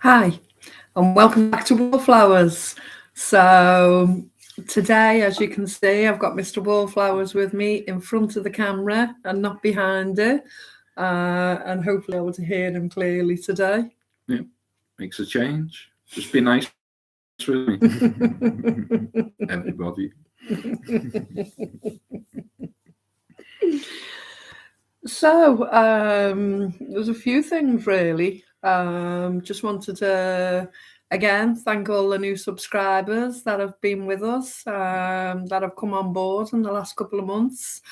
Hi, and welcome back to Wallflowers. So today, as you can see, I've got Mr. Wallflowers with me in front of the camera and not behind it, and hopefully able to hear him clearly today. Yeah, makes a change. Just be nice with me, everybody. So there's a few things really. Just wanted to again thank all the new subscribers that have been with us, that have come on board in the last couple of months.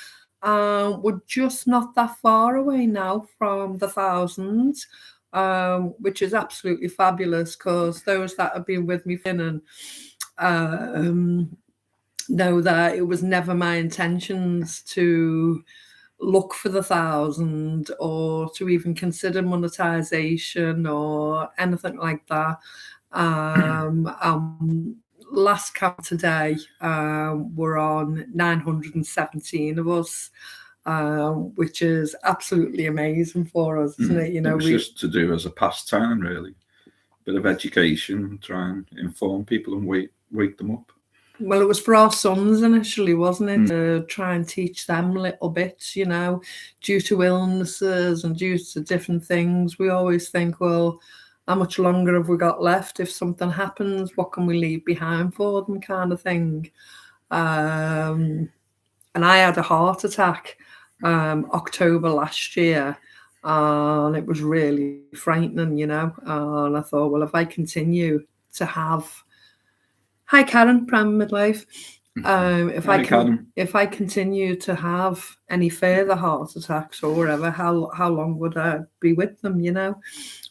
We're just not that far away now from the 1,000, which is absolutely fabulous because those that have been with me and know that it was never my intentions to look for the 1,000 or to even consider monetization or anything like that. Last count today, we're on 917 of us, which is absolutely amazing for us, isn't it? You know, it was just to do as a pastime, really. Bit of education, try and inform people and wake them up. Well, it was for our sons initially, wasn't it? To try and teach them little bits, you know, due to illnesses and due to different things. We always think, well, how much longer have we got left? If something happens, what can we leave behind for them, kind of thing. And I had a heart attack October last year, and it was really frightening, you know. And I thought, well, if I continue to have Hi, Karen, Prime Midlife. If I continue to have any further heart attacks or whatever, how long would I be with them? You know,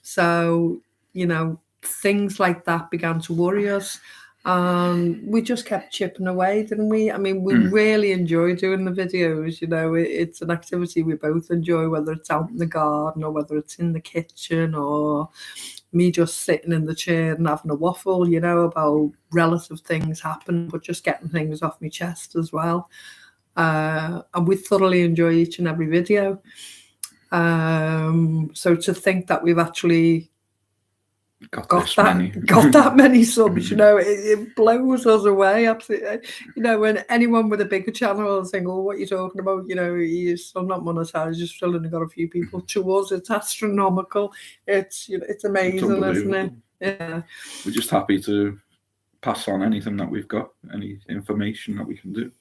so you know things like that began to worry us. We just kept chipping away, didn't we? I mean, we really enjoy doing the videos. You know, it's an activity we both enjoy, whether it's out in the garden or whether it's in the kitchen or me just sitting in the chair and having a waffle, you know, about relative things happen, but just getting things off my chest as well. And we thoroughly enjoy each and every video. So to think that we've actually got that many subs, you know, it blows us away absolutely. You know, when anyone with a bigger channel is saying, "Oh, what are you talking about? You know, you're still not monetized. You've still only got a few people." To us, it's astronomical. It's it's amazing, isn't it? Yeah. We're just happy to pass on anything that we've got, any information that we can do.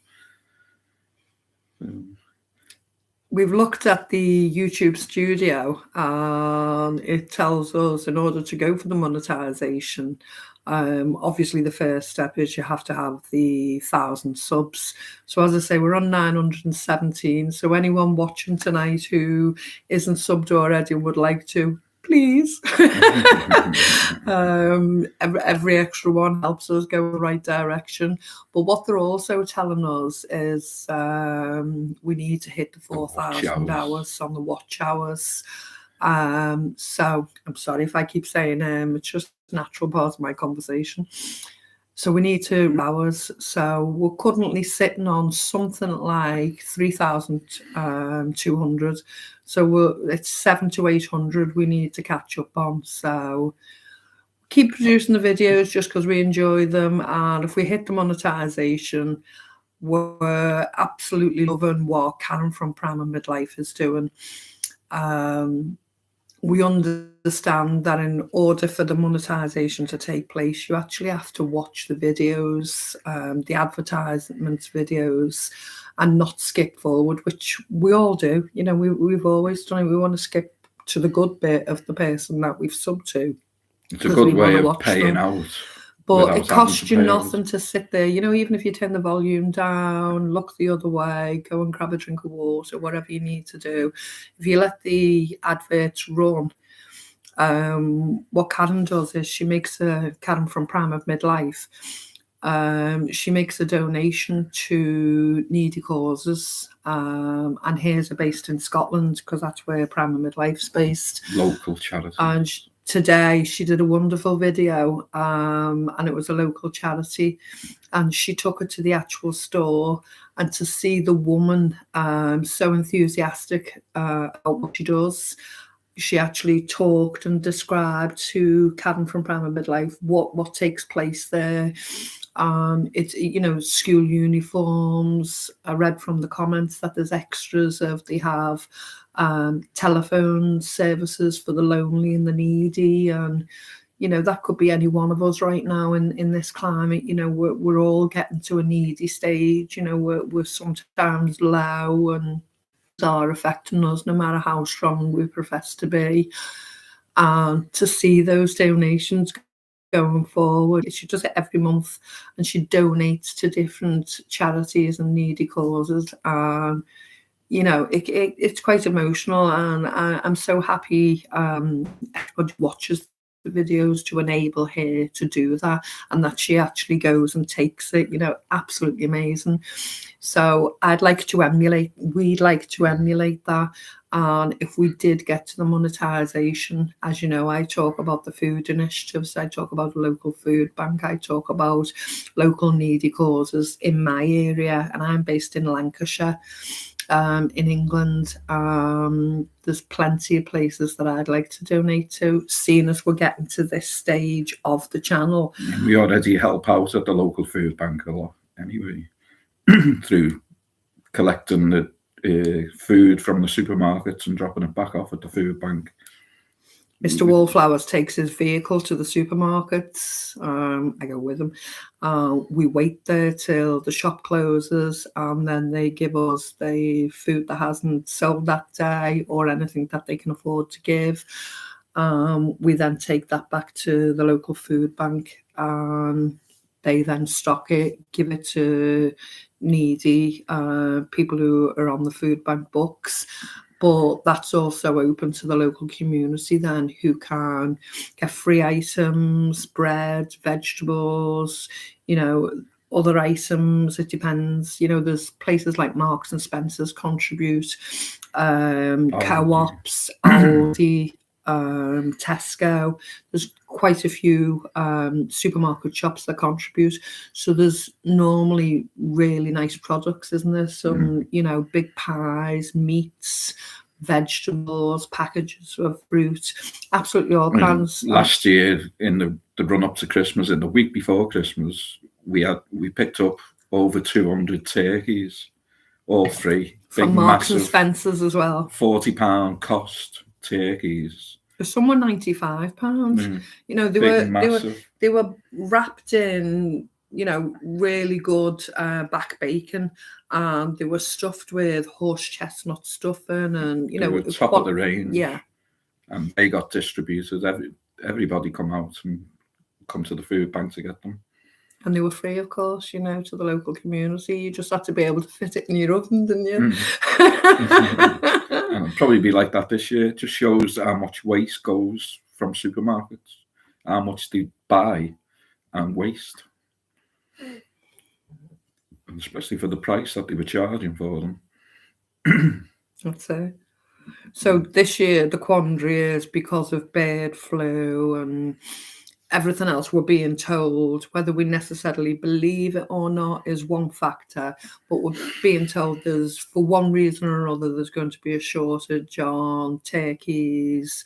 We've looked at the YouTube studio and it tells us in order to go for the monetization, obviously the first step is you have to have the 1,000 subs. So as I say, we're on 917. So anyone watching tonight who isn't subbed already would like to, please. Every extra one helps us go in the right direction. But what they're also telling us is we need to hit the 4,000 hours on the watch hours. So I'm sorry if I keep saying it's just a natural part of my conversation. So we need 2 hours. So we're currently sitting on something like 3,200. So it's 700 to 800 we need to catch up on. So keep producing the videos just because we enjoy them. And if we hit the monetization, we're absolutely loving what Karen from Prime and Midlife is doing. We understand that in order for the monetization to take place, you actually have to watch the videos, the advertisements videos, and not skip forward, which we all do. You know, we've always done it. We want to skip to the good bit of the person that we've subbed to. It's a good way of paying out. But it costs you nothing to sit there. You know, even if you turn the volume down, look the other way, go and grab a drink of water, whatever you need to do. If you let the adverts run, what Karen does is she makes Karen from Prime of Midlife, she makes a donation to needy causes. And hers are based in Scotland because that's where Prime of Midlife's based. Local charity. And today she did a wonderful video, and it was a local charity, and she took it to the actual store, and to see the woman so enthusiastic about what she does, she actually talked and described to Karen from Primary Midlife what takes place there. It's, you know, school uniforms. I read from the comments that there's extras of they have telephone services for the lonely and the needy, and you know that could be any one of us right now in this climate. You know, we're all getting to a needy stage. You know, we're sometimes low and are affecting us no matter how strong we profess to be. And to see those donations going forward, she does it every month and she donates to different charities and needy causes. And you know, it's quite emotional, and I'm so happy everybody watches the videos to enable her to do that, and that she actually goes and takes it. You know, absolutely amazing. So we'd like to emulate that. And if we did get to the monetization, as you know, I talk about the food initiatives, I talk about the local food bank, I talk about local needy causes in my area, and I'm based in Lancashire. In England, there's plenty of places that I'd like to donate to, seeing as we're getting to this stage of the channel. We already help out at the local food bank a lot anyway, through collecting the food from the supermarkets and dropping it back off at the food bank. Mr. Wallflowers takes his vehicle to the supermarkets. I go with him. We wait there till the shop closes, and then they give us the food that hasn't sold that day or anything that they can afford to give. We then take that back to the local food bank, and they then stock it, give it to needy people who are on the food bank books. But that's also open to the local community then, who can get free items, bread, vegetables, you know, other items. It depends. You know, there's places like Marks and Spencer's contribute, co-ops, Aldi, Tesco. There's quite a few supermarket shops that contribute. So there's normally really nice products, isn't there? Some, you know, big pies, meats, vegetables, packages of fruit, absolutely all kinds. Last year, in the run up to Christmas, in the week before Christmas, we picked up over 200 turkeys, all free. From Marks and Spencer's as well. £40 cost turkeys. Some were £95. You know, they were wrapped in, you know, really good back bacon, and they were stuffed with horse chestnut stuffing, and you know, they were top of the range. Yeah, and they got distributed. Everybody come to the food bank to get them. And they were free, of course, you know, to the local community. You just had to be able to fit it in your oven, didn't you? And it'll probably be like that this year. It just shows how much waste goes from supermarkets, how much they buy and waste. And especially for the price that they were charging for them. That's it. So this year, the quandary is because of bird flu and everything else we're being told, whether we necessarily believe it or not is one factor, but we're being told there's, for one reason or another, there's going to be a shortage on turkeys,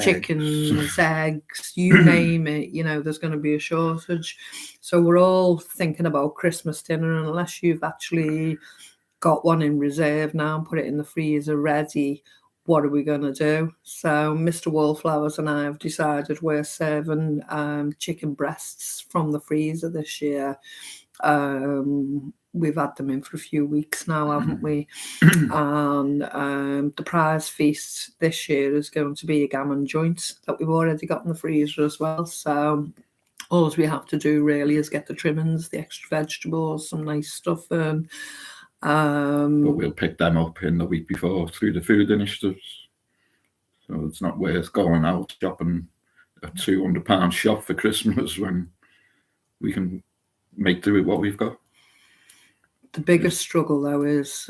chickens, eggs, you name it, you know, there's going to be a shortage. So we're all thinking about Christmas dinner, and unless you've actually got one in reserve now and put it in the freezer ready, what are we going to do? So Mr. Wallflowers and I have decided we're serving chicken breasts from the freezer this year. We've had them in for a few weeks now, haven't we? And the prize feast this year is going to be a gammon joint that we've already got in the freezer as well. So all we have to do really is get the trimmings, the extra vegetables, some nice stuff. But we'll pick them up in the week before through the food initiatives. So it's not worth going out shopping a £200 shop for Christmas when we can make do with what we've got. The biggest struggle, though, is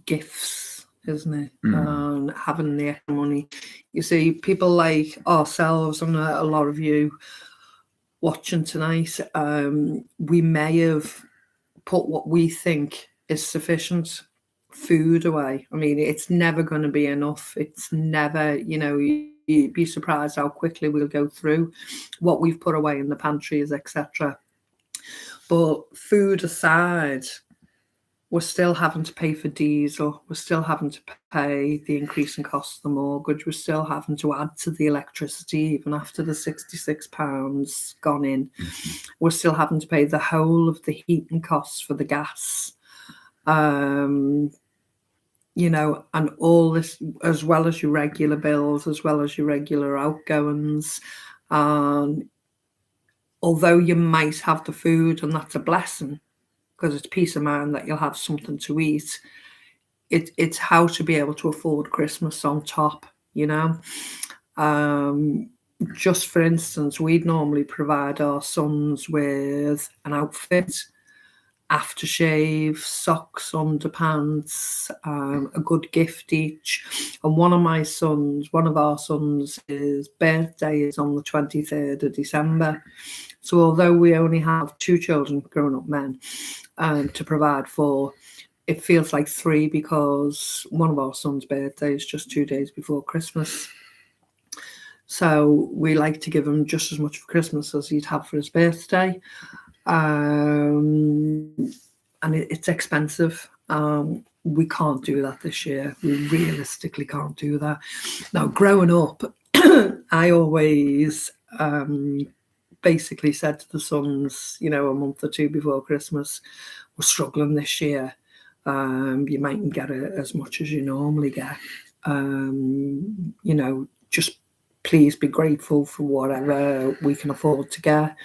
gifts, isn't it? And having the extra money. You see, people like ourselves and a lot of you watching tonight, we may have put what we think is sufficient food away. I mean, it's never going to be enough. It's never, you'd be surprised how quickly we'll go through what we've put away in the pantries, etc. But food aside, we're still having to pay for diesel. We're still having to pay the increasing cost of the mortgage. We're still having to add to the electricity, even after the £66 gone in. We're still having to pay the whole of the heating costs for the gas. And all this, as well as your regular bills, as well as your regular outgoings. Although you might have the food, and that's a blessing, because it's peace of mind that you'll have something to eat. It's how to be able to afford Christmas on top, Just for instance, we'd normally provide our sons with an outfit, aftershave, socks, underpants, a good gift each. And one of our sons, his birthday is on the 23rd of December. So although we only have 2 children, grown-up men, to provide for, it feels like 3, because one of our sons' birthday is just 2 days before Christmas. So we like to give him just as much for Christmas as he'd have for his birthday. And it's expensive. We can't do that this year. We realistically can't do that. Now, growing up, I always basically said to the sons, a month or 2 before Christmas, we're struggling this year. You mightn't get as much as you normally get. Just please be grateful for whatever we can afford to get.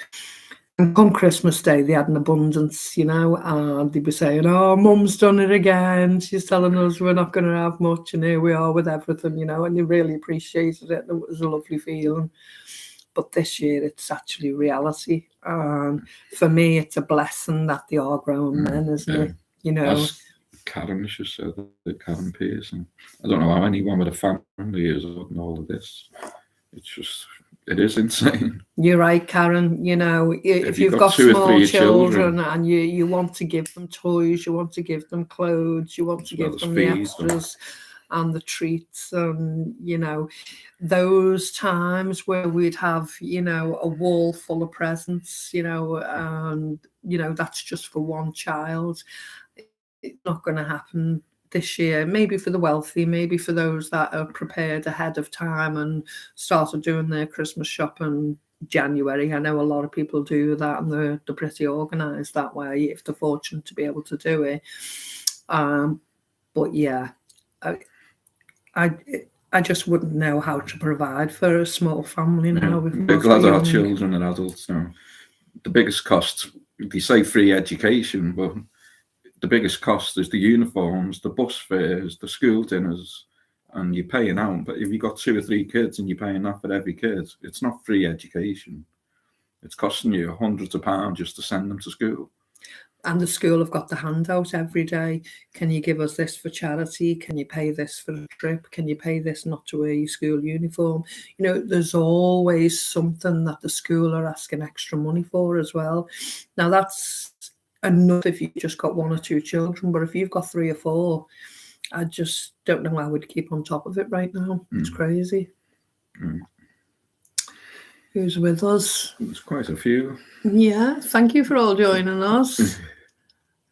And on Christmas Day, they had an abundance, and they'd be saying, oh, Mum's done it again. She's telling us we're not going to have much, and here we are with everything, and they really appreciated it. It was a lovely feeling. But this year, it's actually reality. For me, it's a blessing that they are grown men, isn't it? As Karen just said, Karen Pearson, I don't know how anyone with a family is on all of this. It is insane. You're right, Karen. If you've got small children and you want to give them toys, you want to give them clothes, you want to give them the extras and the treats, and those times where we'd have a wall full of presents, and that's just for one child. It's not going to happen this year. Maybe for the wealthy, maybe for those that are prepared ahead of time and started doing their Christmas shopping January. I know a lot of people do that, and they're pretty organised that way if they're fortunate to be able to do it. But yeah, I just wouldn't know how to provide for a small family now. We're glad our children are adults now. The biggest cost, they say free education, but the biggest cost is the uniforms, the bus fares, the school dinners, and you're paying out. But if you've got 2 or 3 kids and you're paying that for every kid, it's not free education. It's costing you hundreds of pounds just to send them to school. And the school have got the handout every day. Can you give us this for charity? Can you pay this for a trip? Can you pay this not to wear your school uniform? There's always something that the school are asking extra money for as well. Now, that's enough if you've just got 1 or 2 children, but if you've got 3 or 4, I just don't know how we'd keep on top of it right now. It's crazy. Who's with us? There's quite a few. Yeah, thank you for all joining us.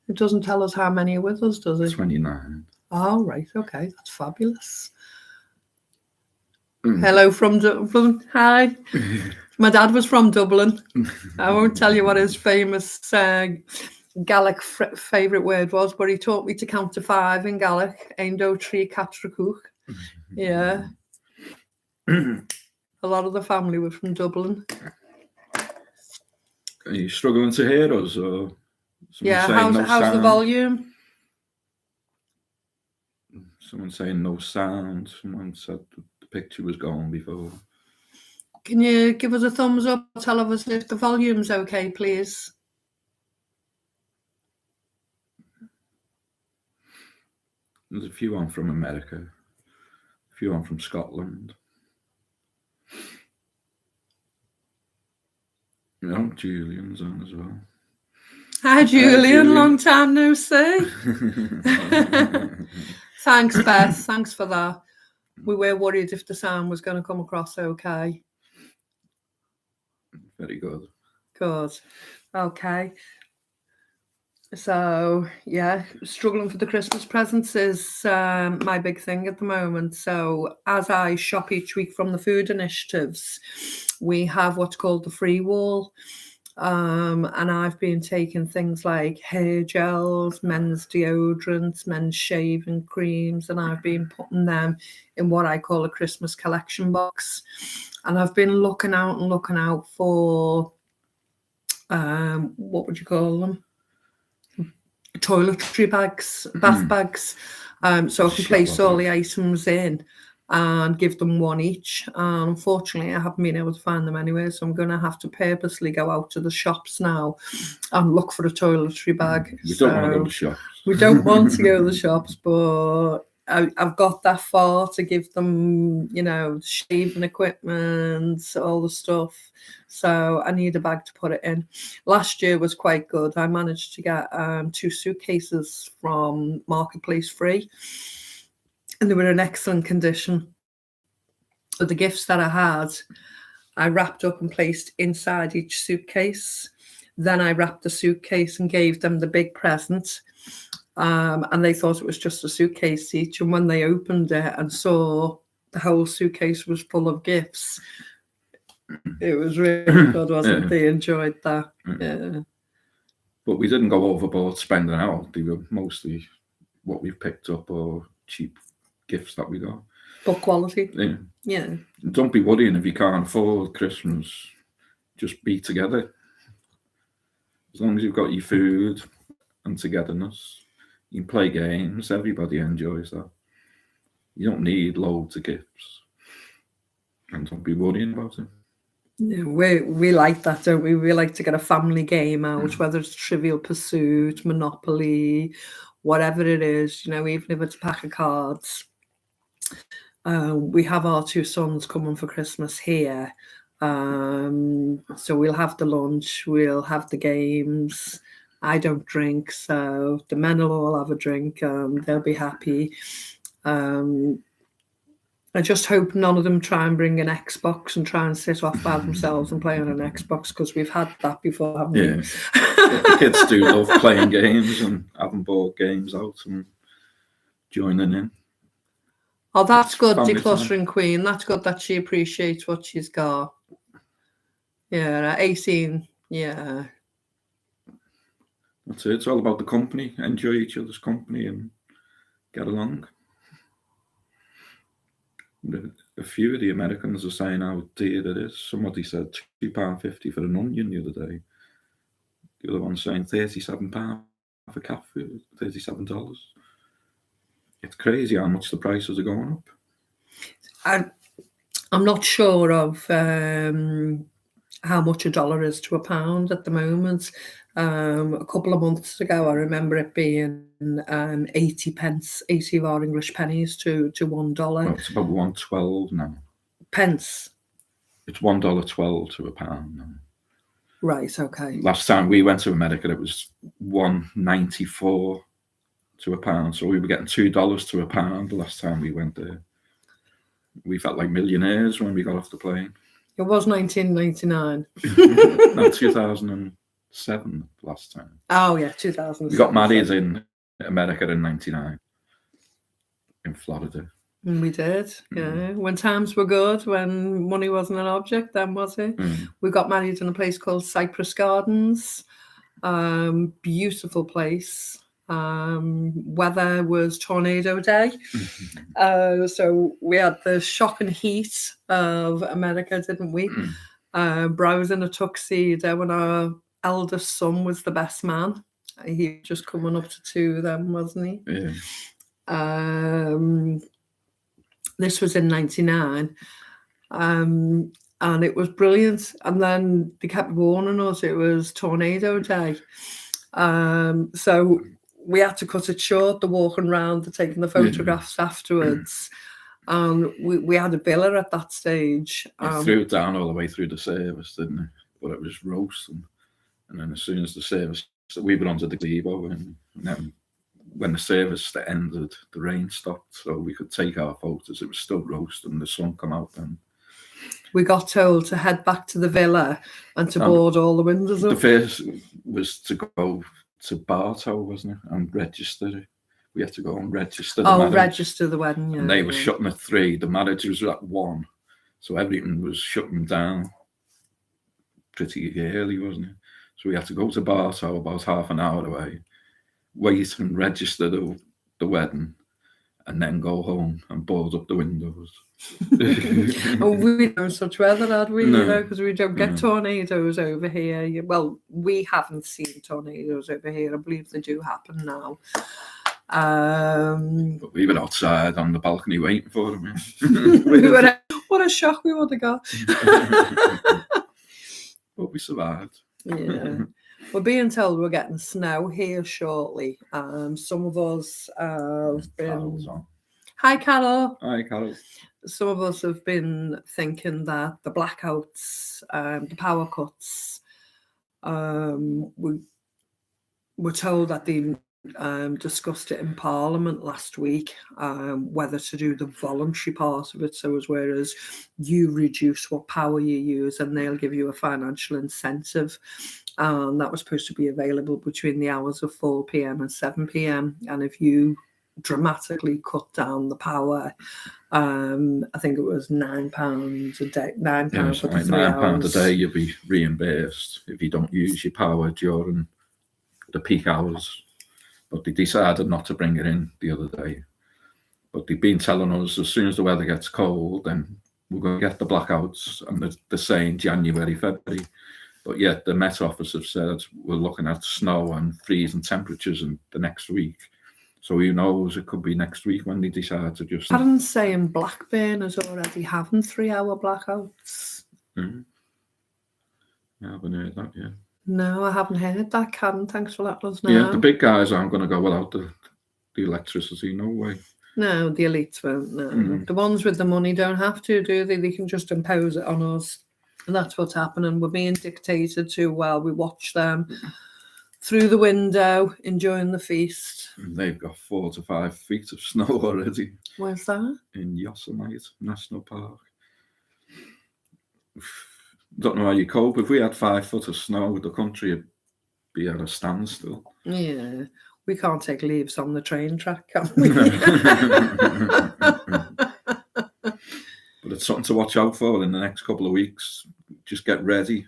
It doesn't tell us how many are with us, does it? 29. Oh, right, okay, that's fabulous. Hello from Dublin. Hi. My dad was from Dublin. I won't tell you what his famous Gaelic favourite word was, but he taught me to count to 5 in Gaelic. Ein, do, trí, catra, cúch. Yeah. A lot of the family were from Dublin. Are you struggling to hear us? Or yeah, how's the volume? Someone saying no sound. Someone said the picture was gone before. Can you give us a thumbs up? Tell us if the volume's okay, please. There's a few on from America, a few on from Scotland. Julian's on as well. Hi, Julian. Long time no see. Thanks, Beth. Thanks for that. We were worried if the sound was going to come across okay. Very good. Good. Okay. So, yeah, struggling for the Christmas presents is my big thing at the moment. So, as I shop each week from the food initiatives, we have what's called the Frugal. And I've been taking things like hair gels, men's deodorants, men's shaving creams, and I've been putting them in what I call a Christmas collection box. And I've been looking out for, what would you call them? Toiletry bags, bath bags. So I can place all the items in and give them one each. Unfortunately, I haven't been able to find them anywhere, so I'm going to have to purposely go out to the shops now and look for a toiletry bag. We don't want to go to the shops. We don't want to go to the shops, but I've got that far to give them, shaving equipment, all the stuff. So I need a bag to put it in. Last year was quite good. I managed to get 2 suitcases from Marketplace free, and they were in excellent condition. So the gifts that I had, I wrapped up and placed inside each suitcase. Then I wrapped the suitcase and gave them the big present. And they thought it was just a suitcase each. And when they opened it and saw the whole suitcase was full of gifts, it was really good, wasn't it? They enjoyed that. Yeah. But we didn't go overboard spending out. They were mostly what we picked up or cheap gifts that we got. But quality. Yeah. Don't be worrying if you can't afford Christmas. Just be together. As long as you've got your food and togetherness, you can play games. Everybody enjoys that. You don't need loads of gifts. And don't be worrying about it. Yeah, we like that, don't we? We like to get a family game out, whether it's Trivial Pursuit, Monopoly, whatever it is, even if it's a pack of cards. We have our 2 sons coming for Christmas here. So we'll have the lunch, we'll have the games. I don't drink, so the men will all have a drink. They'll be happy. I just hope none of them try and bring an Xbox and try and sit off by themselves and play on an Xbox, because we've had that before, haven't we? Yeah. The kids do love playing games and having board games out and joining in. Oh, that's good, decluttering queen. That's good that she appreciates what she's got. Yeah, at 18, yeah. That's it. It's all about the company. Enjoy each other's company and get along. A few of the Americans are saying how dear it is. Somebody said £2.50 for an onion the other day. The other one's saying £37 for cat food, $37. It's crazy how much the prices are going up. I'm not sure of how much a dollar is to a pound at the moment. A couple of months ago, I remember it being 80 pence, 80 of our English pennies to $1. Well, it's about $1.12 now. Pence? It's $1.12 to a pound now. Right, okay. Last time we went to America, it was $1.94 to a pound. So we were getting $2 to a pound the last time we went there. We felt like millionaires when we got off the plane. It was 1999. No, 2007 last time. Oh, yeah, 2007. We got married in America in 99 in Florida. We did, yeah. When times were good, when money wasn't an object, then was it? We got married in a place called Cypress Gardens. Beautiful place. Weather was tornado day. So we had the shock and heat of America, didn't we? Bro, I was in a tuxedo when our eldest son was the best man. He was just coming up to 2 then, wasn't he? Yeah. This was in 99. And it was brilliant. And then they kept warning us it was tornado day. So we had to cut it short, the walking around, the taking the photographs afterwards. We had a villa at that stage. It threw it down all the way through the service, didn't it? But it was roasting. And then as soon as the service So we were under the gazebo, and then when the service ended, the rain stopped, so we could take our photos. It was still roasting, the sun come out then. We got told to head back to the villa and to board all the windows up. The first was to go to Bartow, wasn't it, and register. We had to go and register the marriage. Register the wedding, yeah. And they were shutting at 3. The marriage was at 1. So everything was shutting down pretty early, wasn't it? So we had to go to Bartow, about half an hour away, wait and register the wedding, and then go home and board up the windows. We don't such weather, had we? No. You know, because we don't get tornadoes over here. Well, we haven't seen tornadoes over here. I believe they do happen now. But we were outside on the balcony waiting for them. What a shock we would have got. But we survived. Yeah. We're being told we're getting snow here shortly. Some of us have been... Hi, Carol. Hi, Carol. Some of us have been thinking that the blackouts, the power cuts, we were told that they discussed it in Parliament last week, whether to do the voluntary part of it. So as whereas you reduce what power you use and they'll give you a financial incentive. That was supposed to be available between the hours of 4 p.m. and 7 p.m. And if you dramatically cut down the power, I think it was £9 a day, £9 for the 3 hours. £9 a day you'll be reimbursed if you don't use your power during the peak hours. But they decided not to bring it in the other day. But they've been telling us as soon as the weather gets cold, then we're going to get the blackouts, and they're saying January, February. But yet the Met Office have said we're looking at snow and freezing temperatures in the next week. So who knows, it could be next week when they decide to just... Karen's saying Blackburn is already having 3-hour blackouts. Mm-hmm. I haven't heard that yet. No, I haven't heard that, Karen. Thanks for letting us know. Yeah, the big guys aren't going to go without the electricity, no way. No, the elites won't, no. Mm-hmm. The ones with the money don't have to, do they? They can just impose it on us. And that's what's happening. We're being dictated to while we watch them through the window, enjoying the feast. And they've got 4 to 5 feet of snow already. Where's that? In Yosemite National Park. Don't know how you cope. If we had 5 foot of snow, the country would be at a standstill. Yeah, we can't take leaves on the train track, can we? But it's something to watch out for in the next couple of weeks. Just get ready.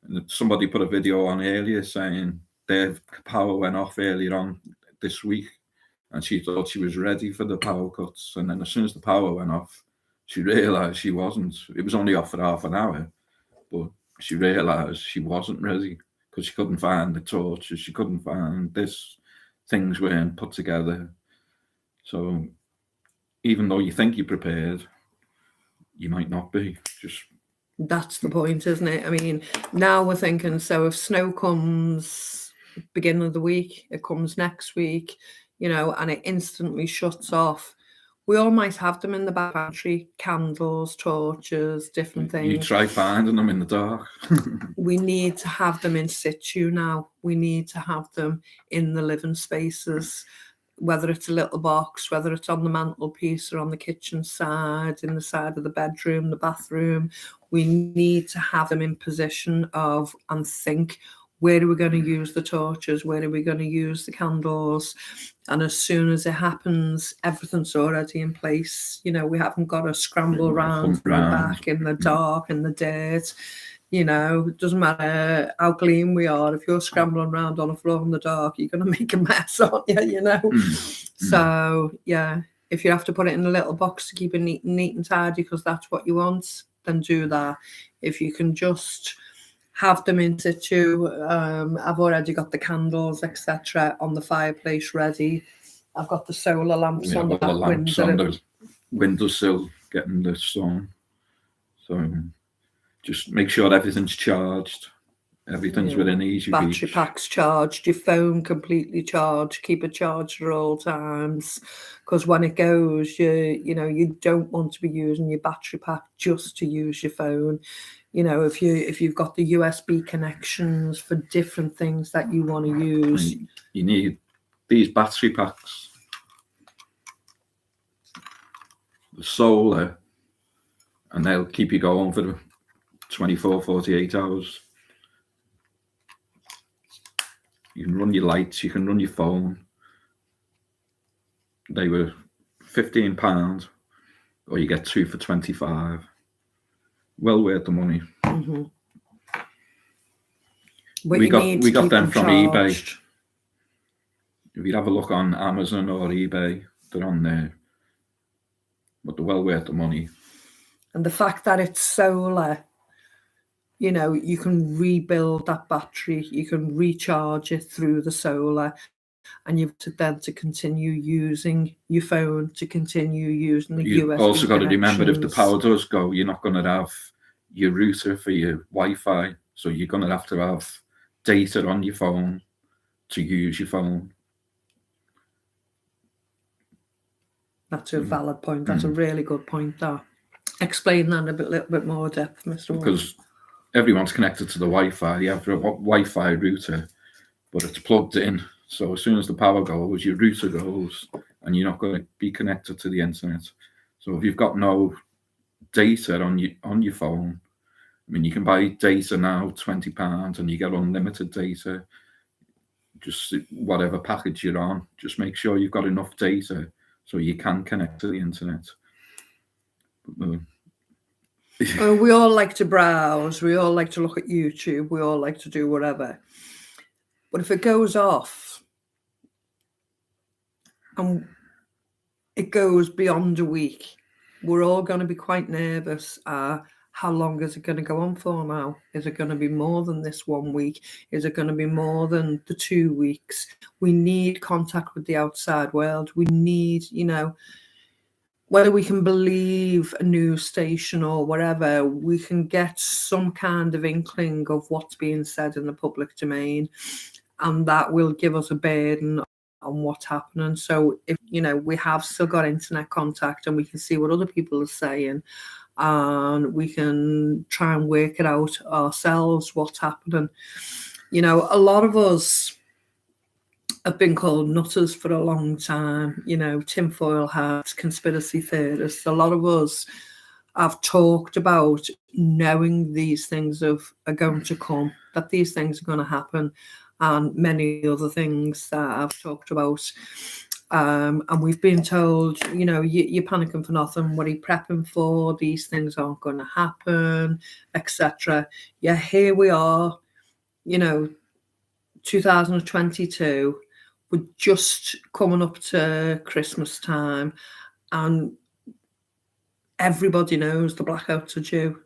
And somebody put a video on earlier saying their power went off earlier on this week, and she thought she was ready for the power cuts. And then as soon as the power went off, she realised she wasn't. It was only off for half an hour. But she realised she wasn't ready because she couldn't find the torches. She couldn't find this. Things weren't put together. So even though you think you're prepared, you might not be. That's the point, isn't it? I mean, now we're thinking, so if snow comes beginning of the week, it comes next week, and it instantly shuts off. We all might have them in the back pantry, candles, torches, different things. You try finding them in the dark. We need to have them in situ now. We need to have them in the living spaces, whether it's a little box, whether it's on the mantelpiece or on the kitchen side, in the side of the bedroom, the bathroom. We need to have them in position of and think, where are we going to use the torches? Where are we going to use the candles? And as soon as it happens, everything's already in place. We haven't got to scramble around from the back in the dark, in the dirt. It doesn't matter how clean we are. If you're scrambling around on the floor in the dark, you're going to make a mess, aren't you? So, yeah, if you have to put it in a little box to keep it neat and tidy because that's what you want, then do that. If you can just have them in situ, I've already got the candles, etc., on the fireplace ready. I've got the solar lamps on the back window. On the windowsill, getting the sun. So just make sure everything's charged. Everything's within easy battery reach. Battery pack's charged, your phone completely charged, keep it charged at all times. Because when it goes, you don't want to be using your battery pack just to use your phone. You know, if you've got the USB connections for different things that you want to use. You need these battery packs. The solar, and they'll keep you going for 24, 48 hours. You can run your lights, you can run your phone. They were £15, or you get 2 for 25. Well worth the money. Mm-hmm. We got them from eBay. If you have a look on Amazon or eBay, they're on there. But they're well worth the money. And the fact that it's solar, you know, you can rebuild that battery, you can recharge it through the solar, and you've to continue using your phone, to continue using the You've USB also got to remember, if the connections. power does go, you're not going to have your router for your Wi-Fi, so you're going to have data on your phone to use your phone. That's a valid point. That's a really good point. That. Explain that in a little bit more depth, Mr. Ward. Because everyone's connected to the Wi-Fi. You have a Wi-Fi router, but it's plugged in. So as soon as the power goes, your router goes, and you're not going to be connected to the internet. So if you've got no data on your phone, I mean, you can buy data now, £20, and you get unlimited data. Just whatever package you're on, just make sure you've got enough data so you can connect to the internet. We all like to browse. We all like to look at YouTube. We all like to do whatever. But if it goes off and it goes beyond a week, we're all going to be quite nervous. How long is it going to go on for now? Is it going to be more than this 1 week? Is it going to be more than the 2 weeks? We need contact with the outside world. We need, you know, whether we can believe a news station or whatever, we can get some kind of inkling of what's being said in the public domain, and that will give us a burden on what's happening. So if, you know, we have still got internet contact and we can see what other people are saying, and we can try and work it out ourselves, what's happening. You know, a lot of us have been called nutters for a long time, you know, tinfoil hats, conspiracy theorists. A lot of us have talked about knowing these things are going to come, that these things are going to happen, and many other things that I've talked about. And we've been told, you know, you're panicking for nothing. What are you prepping for? These things aren't going to happen, etc. Yeah, here we are, you know, 2022. We're just coming up to Christmas time, and everybody knows the blackouts are due.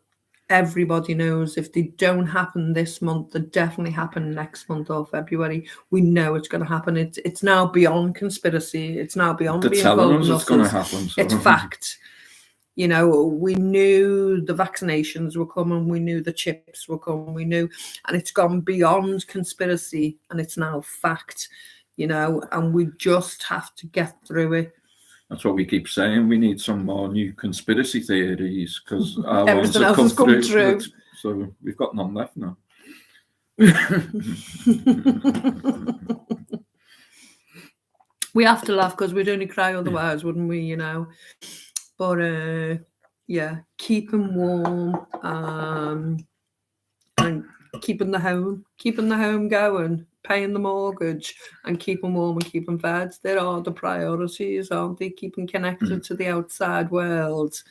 Everybody knows if they don't happen this month, they definitely happen next month or February. We know it's going to happen. It's now beyond conspiracy. It's now beyond They're being telling called us nutters. It's going to happen. So. It's fact. You know, we knew the vaccinations were coming. We knew the chips were coming. We knew, and it's gone beyond conspiracy, and it's now fact. You know, and we just have to get through it. That's what we keep saying. We need some more new conspiracy theories, because our everything ones else has come through. So we've got none left now. We have to laugh because we'd only cry otherwise, wouldn't we? You know. But yeah, keeping warm, and keeping the home going, paying the mortgage, and keeping warm and keeping fed. There are the priorities, aren't they? Keeping connected to the outside world.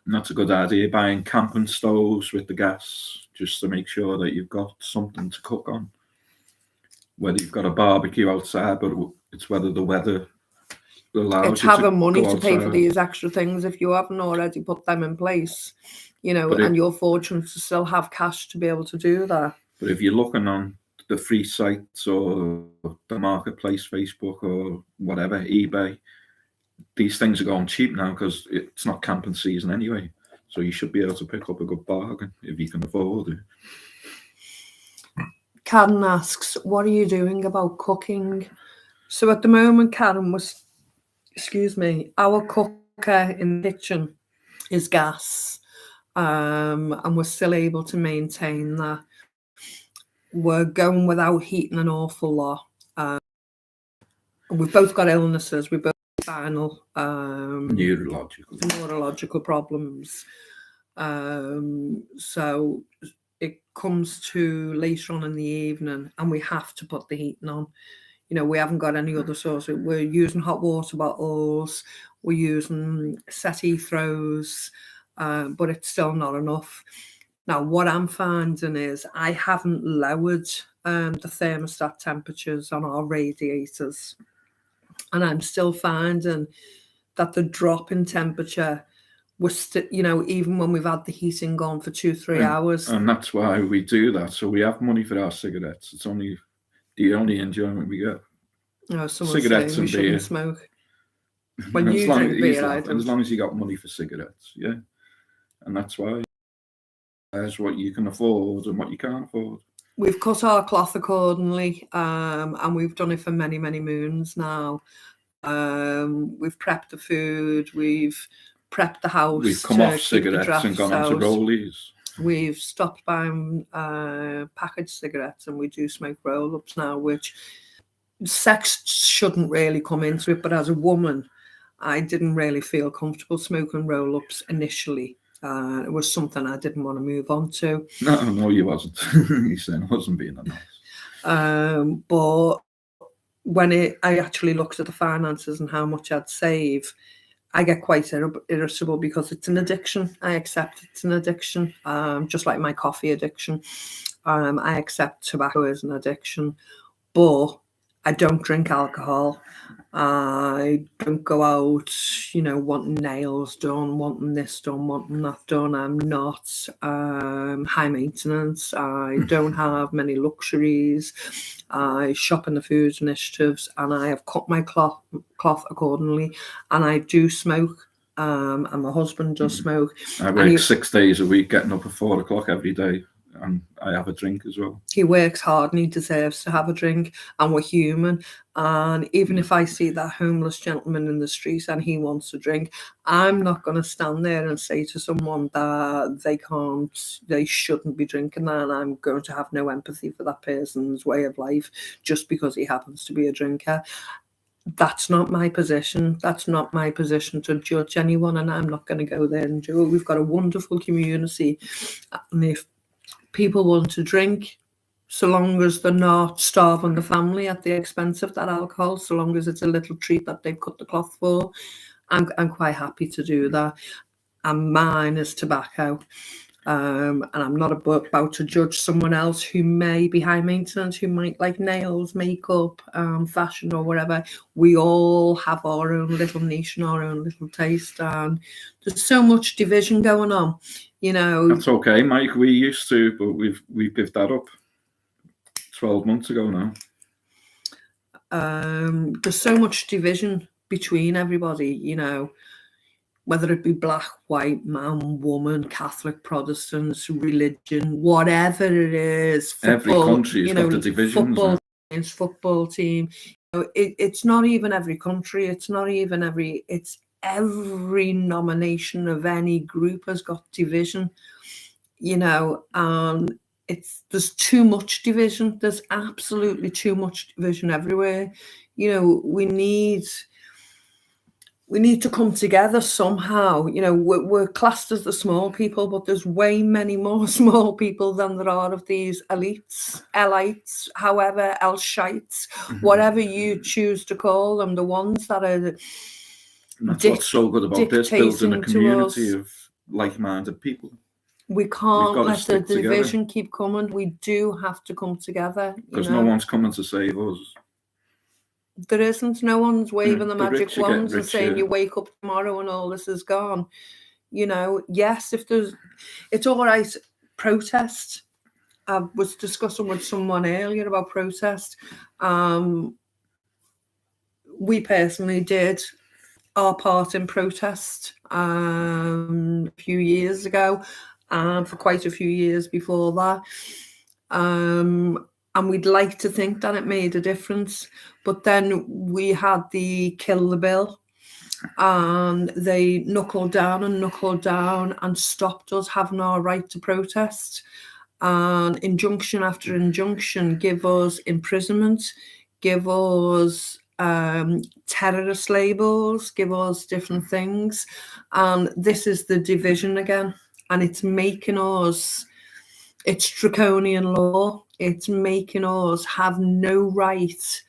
And that's a good idea, buying camping stoves with the gas, just to make sure that you've got something to cook on. Whether you've got a barbecue outside, but it's whether the weather allows it's you having money to to pay for these extra things if you haven't already put them in place, you know, and you're fortunate to still have cash to be able to do that. But if you're looking on the free sites or the marketplace, Facebook or whatever, eBay, these things are going cheap now because it's not camping season anyway. So you should be able to pick up a good bargain if you can afford it. Karen asks, what are you doing about cooking? So at the moment, Karen, our cooker in the kitchen is gas. and we're still able to maintain that. We're going without heating an awful lot. We've both got illnesses. We've both got spinal, neurological problems. So it comes to later on in the evening, and we have to put the heating on. We haven't got any other source. We're using hot water bottles. We're using settee throws, but it's still not enough. Now, what I'm finding is I haven't lowered the thermostat temperatures on our radiators, and I'm still finding that the drop in temperature was, even when we've had the heating on for 2-3 hours. And that's why we do that. So we have money for our cigarettes. It's only the only enjoyment we get. Cigarettes and beer. Smoke. When you drink beer, I don't. As long as you got money for cigarettes, yeah. And that's why there's what you can afford and what you can't afford. We've cut our cloth accordingly, and we've done it for many, many moons now. We've prepped the food. We've prepped the house. We've come off cigarettes and gone on to rollies. We've stopped buying packaged cigarettes, and we do smoke roll-ups now, which sex shouldn't really come into it. But as a woman, I didn't really feel comfortable smoking roll-ups initially. It was something I didn't want to move on to. No, you wasn't. You said I wasn't being nice. But when I actually looked at the finances and how much I'd save, I get quite irritable because it's an addiction. I accept it's an addiction, just like my coffee addiction. I accept tobacco as an addiction, but I don't drink alcohol. I don't go out, wanting nails done, wanting this done, wanting that done. I'm not high maintenance. I don't have many luxuries. I shop in the food initiatives, and I have cut my cloth accordingly. And I do smoke, and my husband does smoke. I work 6 days a week, getting up at 4 o'clock every day. And I have a drink as well. He works hard and he deserves to have a drink, and we're human. And even if I see that homeless gentleman in the street and he wants a drink, I'm not going to stand there and say to someone that they shouldn't be drinking that, and I'm going to have no empathy for that person's way of life just because he happens to be a drinker. That's not my position. That's not my position to judge anyone, and I'm not going to go there and do it. We've got a wonderful community, and if people want to drink, so long as they're not starving the family at the expense of that alcohol, so long as it's a little treat that they've cut the cloth for, I'm quite happy to do that. And mine is tobacco. And I'm not about to judge someone else who may be high maintenance, who might like nails, makeup, fashion or whatever. We all have our own little niche and our own little taste, and there's so much division going on, That's okay, Mike. We used to, but we've given that up 12 months ago now. There's so much division between everybody, whether it be black, white, man, woman, Catholic, Protestants, religion, whatever it is. Football, every country has got the divisions. Football team. It's not even every country. It's not even it's every nomination of any group has got division, and there's too much division. There's absolutely too much division everywhere. We need to come together somehow. We're classed as the small people, but there's way many more small people than there are of these elites, however, Elshites, whatever you choose to call them, the ones that are. That's what's so good about this, building a community of like-minded people. We can't let the division keep coming. We do have to come together. Because no one's coming to save us. There isn't. No one's waving the magic wands and saying you wake up tomorrow and all this is gone. Yes, it's all right. Protest. I was discussing with someone earlier about protest. We personally did our part in protest a few years ago, and for quite a few years before that. And we'd like to think that it made a difference. But then we had the Kill the Bill. and they knuckled down and stopped us having our right to protest. And injunction after injunction, give us imprisonment, give us terrorist labels, give us different things. And this is the division again. And it's making us, it's draconian law. It's making us have no right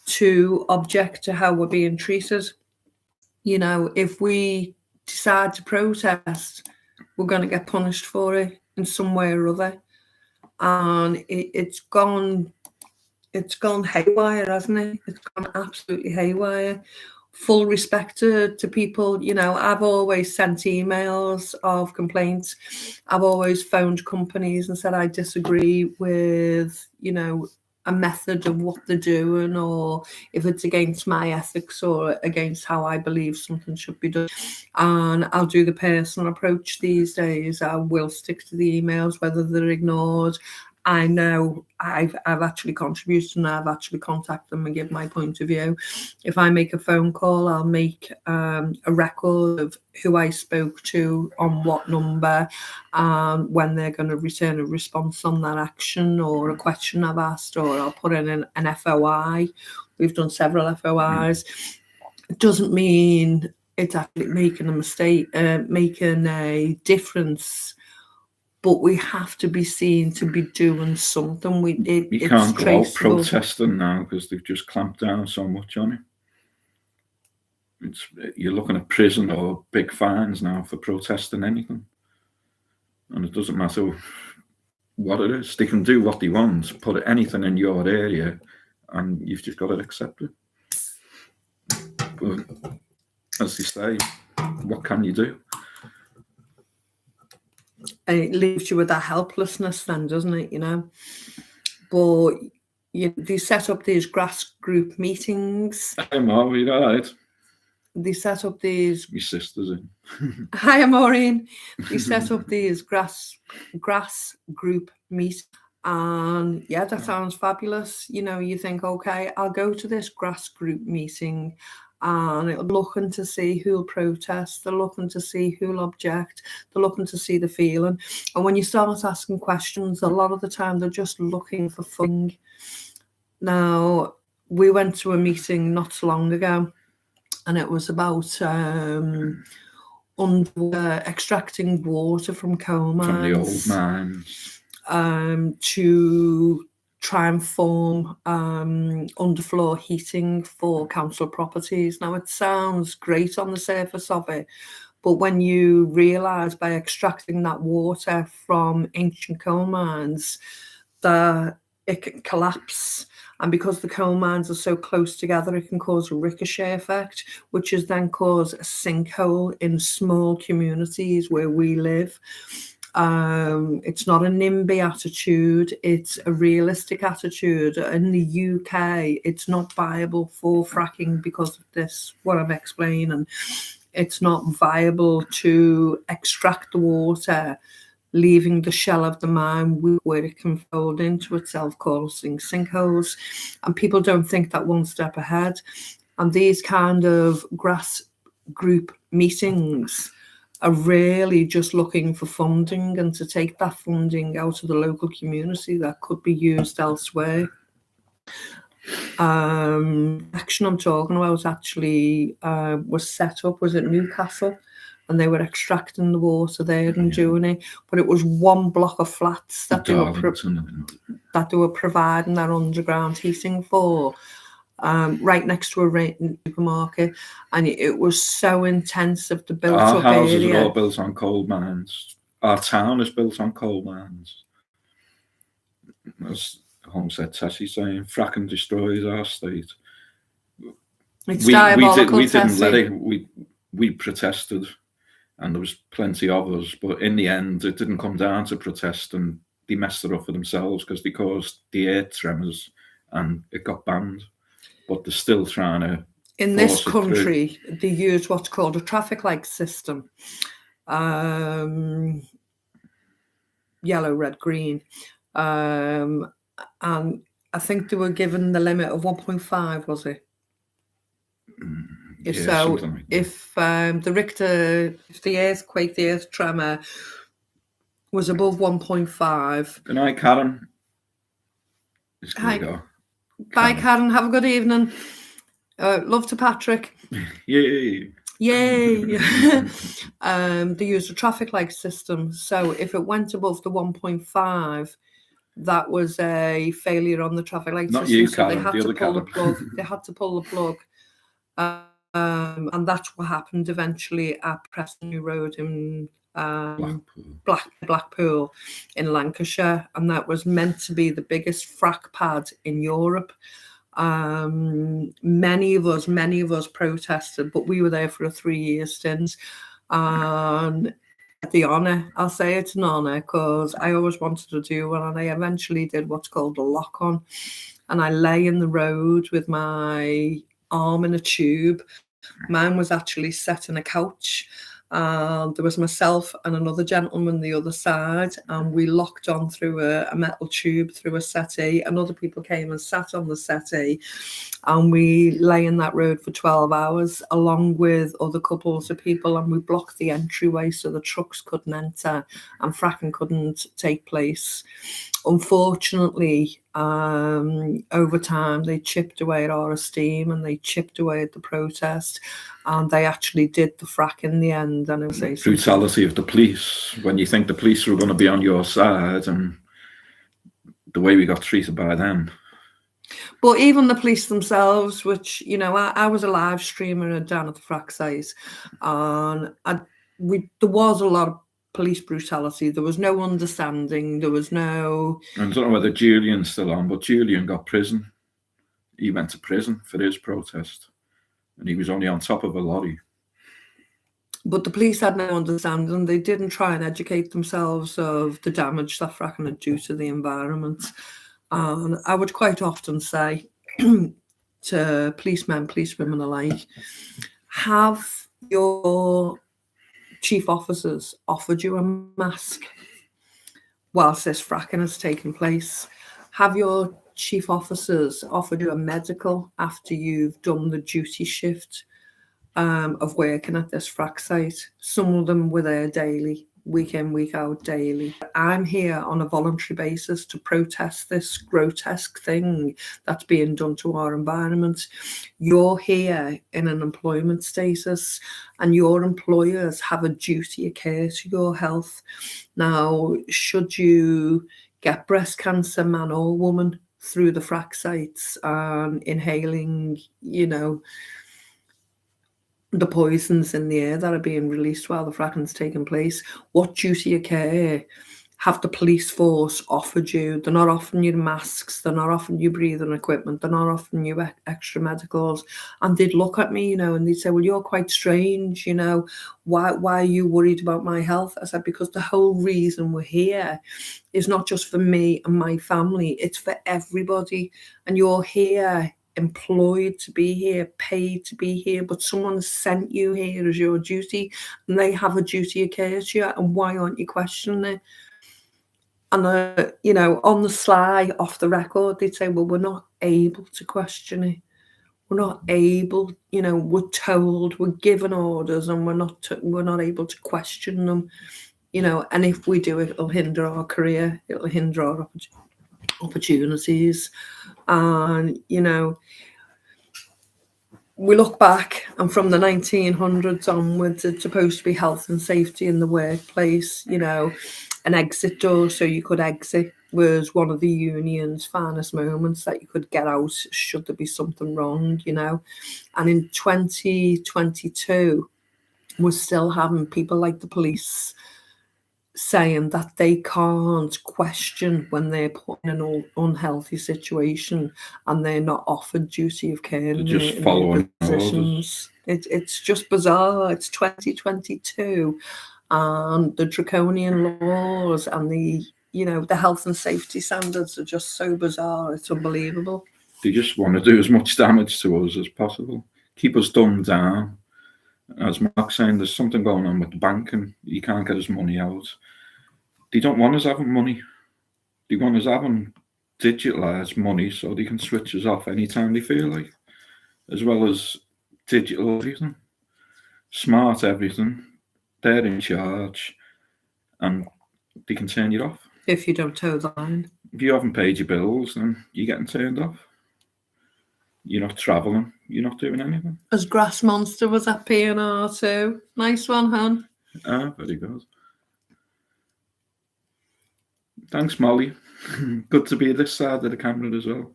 to object to how we're being treated. You know, if we decide to protest, we're going to get punished for it in some way or other. And it's gone haywire, hasn't it? It's gone absolutely haywire. Full respect to people. You know, I've always sent emails of complaints. I've always phoned companies and said I disagree with, you know, a method of what they're doing, or if it's against my ethics or against how I believe something should be done. And I'll do the personal approach these days. I will stick to the emails, whether they're ignored. I know I've actually contributed and I've actually contacted them and give my point of view. If I make a phone call, I'll make a record of who I spoke to, on what number, and when they're going to return a response on that action or a question I've asked, or I'll put in an FOI. We've done several FOIs. It doesn't mean it's actually making a mistake, making a difference. But we have to be seen to be doing something. You can't go out protesting now because they've just clamped down so much on it. You're looking at prison or big fines now for protesting anything. And it doesn't matter what it is. They can do what they want, put anything in your area, and you've just got to accept it. But as they say, what can you do? And it leaves you with that helplessness then, doesn't it, you know? But they set up these grass group meetings. Hi, Maureen, all right. They set up these... My sister's in. Hi, Maureen. They set up these grass group meetings. And yeah, that sounds fabulous. You know, you think, okay, I'll go to this grass group meeting, and they're looking to see who'll protest, they're looking to see who'll object, they're looking to see the feeling. And when you start asking questions, a lot of the time they're just looking for fun. Now, we went to a meeting not so long ago, and it was about extracting water from coal mines. From the old mines. To try and form underfloor heating for council properties. Now, it sounds great on the surface of it, but when you realise by extracting that water from ancient coal mines that it can collapse, and because the coal mines are so close together, it can cause a ricochet effect, which is then cause a sinkhole in small communities where we live. It's not a NIMBY attitude, it's a realistic attitude. In the UK, it's not viable for fracking because of this, what I'm explaining. It's not viable to extract the water, leaving the shell of the mine where it can fold into itself, causing sinkholes. And people don't think that one step ahead. And these kind of grass group meetings are really just looking for funding, and to take that funding out of the local community that could be used elsewhere. Action I'm talking about actually was set up, was at Newcastle, and they were extracting the water there and doing it. But it was one block of flats that they were providing that underground heating for. Right next to a supermarket, and it was so intense of the built-up area. Our houses are all built on coal mines. Our town is built on coal mines. As Homestead Tessie saying, fracking destroys our state. It's diabolical. We didn't let it. We protested, and there was plenty of us. But in the end, it didn't come down to protest, and they messed it up for themselves because they caused the earth tremors, and it got banned. But they're still trying to. In this country, they use what's called a traffic light system. Yellow, red, green. And I think they were given the limit of 1.5, was it? So like if the Richter, if the earthquake, the earth tremor was above 1.5. Good night, Karen. Hi. Bye, Karen. Have a good evening. Love to Patrick. Yay. Yay. They used a traffic light system. So if it went above the 1.5, that was a failure on the traffic light Not system. You, so Karen, they had the to other pull the Karen. plug. They had to pull the plug. And that's what happened eventually at Preston New Road in Blackpool in Lancashire, and that was meant to be the biggest frack pad in Europe. Many of us protested, but we were there for a 3-year stint. And the honour, I'll say it's an honour, because I always wanted to do one, and I eventually did what's called a lock-on, and I lay in the road with my arm in a tube. Mine was actually set in a couch. There was myself and another gentleman the other side, and we locked on through a metal tube through a settee, and other people came and sat on the settee, and we lay in that road for 12 hours along with other couples of people, and we blocked the entryway so the trucks couldn't enter and fracking couldn't take place. Unfortunately, over time, they chipped away at our esteem and they chipped away at the protest, and they actually did the frack in the end. And it was a brutality of the police, when you think the police were going to be on your side, and the way we got treated by them. But even the police themselves, which, you know, I was a live streamer down at the frack site, and there was a lot of police brutality. There was no understanding. There was no... I don't know whether Julian's still on, but Julian got prison. He went to prison for his protest, and he was only on top of a lorry. But the police had no understanding. They didn't try and educate themselves of the damage that fracking had due to the environment. And I would quite often say to policemen, policewomen alike, have your chief officers offered you a mask whilst this fracking has taken place? Have your chief officers offered you a medical after you've done the duty shift of working at this frack site? Some of them were there daily, week in, week out, daily. I'm here on a voluntary basis to protest this grotesque thing that's being done to our environment. You're here in an employment status, and your employers have a duty of care to your health. Now, should you get breast cancer, man or woman, through the frack sites, inhaling, you know, the poisons in the air that are being released while the fracking's taking place, what duty of care have the police force offered you? They're not offering you masks, they're not offering you breathing equipment, they're not offering you extra medicals. And they'd look at me, you know, and they'd say, well, you're quite strange, you know, why are you worried about my health? I said, because the whole reason we're here is not just for me and my family, it's for everybody. And you're here employed to be here, paid to be here, but someone sent you here as your duty, and they have a duty of care to you, and why aren't you questioning it? And you know, on the sly, off the record, they'd say, well, we're not able to question it, we're not able, you know, we're told, we're given orders, and we're not able to question them, you know, and if we do, it'll hinder our career, it'll hinder our opportunities. And, you know, we look back, and from the 1900s onwards, it's supposed to be health and safety in the workplace. You know, an exit door so you could exit was one of the union's finest moments, that you could get out should there be something wrong, you know. And in 2022, we're still having people like the police saying that they can't question when they're put in an unhealthy situation and they're not offered duty of care in their positions. It's just bizarre. It's 2022, and the draconian laws and the, you know, the health and safety standards are just so bizarre. It's unbelievable. They just want to do as much damage to us as possible, keep us dumbed down. As Mark's saying, there's something going on with the banking. He can't get his money out. They don't want us having money. They want us having digitalised money so they can switch us off anytime they feel like, as well as digital everything, smart everything. They're in charge, and they can turn you off. If you don't toe the line. If you haven't paid your bills, then you're getting turned off. You're not travelling. You're not doing anything. As Grass Monster was at P&R too. Nice one, hon. Ah, very good. Thanks, Molly. Good to be this side of the camera as well.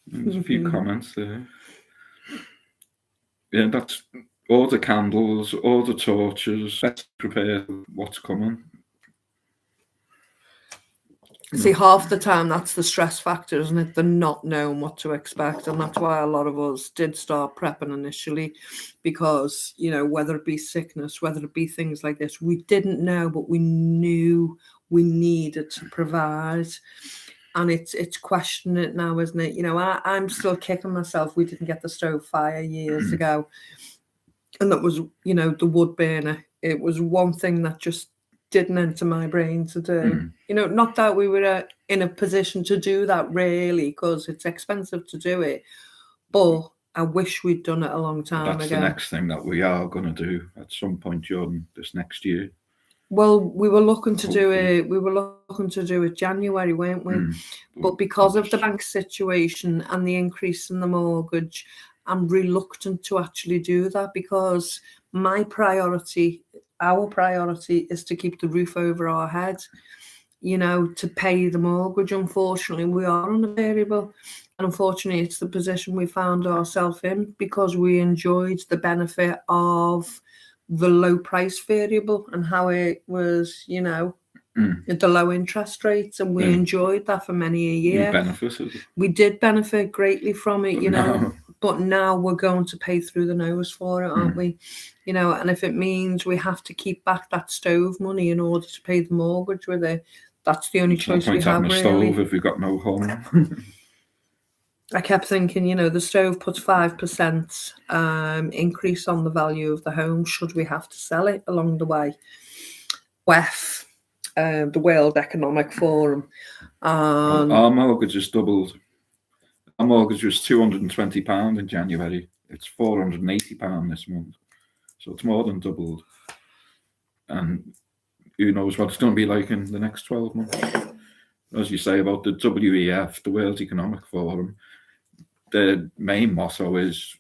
There's a few comments there. Yeah, that's all the candles, all the torches. Let's prepare what's coming. See, half the time that's the stress factor, isn't it? The not knowing what to expect. And that's why a lot of us did start prepping initially, because, you know, whether it be sickness, whether it be things like this, we didn't know, but we knew we needed to provide. And it's questioning it now, isn't it? You know, I'm still kicking myself. We didn't get the stove fire years ago. And that was, you know, the wood burner. It was one thing that just didn't enter my brain to do. You know, not that we were in a position to do that really, because it's expensive to do it, but I wish we'd done it a long time ago. That's the next thing that we are going to do at some point during this next year. Well, we were looking to do it. We were looking to do it January, weren't we? But because of the bank situation and the increase in the mortgage, I'm reluctant to actually do that, because my priority, our priority, is to keep the roof over our head, you know, to pay the mortgage. Unfortunately, we are on a variable, and unfortunately it's the position we found ourselves in, because we enjoyed the benefit of the low price variable and how it was, you know, the low interest rates, and we enjoyed that for many a year. We benefited. We did benefit greatly from it, you know. But now we're going to pay through the nose for it, aren't we? You know, and if it means we have to keep back that stove money in order to pay the mortgage with it, that's the only choice we have, really. Stove if we've got no home. I kept thinking, you know, the stove puts 5% increase on the value of the home should we have to sell it along the way. WEF, the World Economic Forum. Our mortgage has doubled. Our mortgage was £220 in January. It's £480 this month. So it's more than doubled. And who knows what it's going to be like in the next 12 months. As you say about the WEF, the World Economic Forum, their main motto is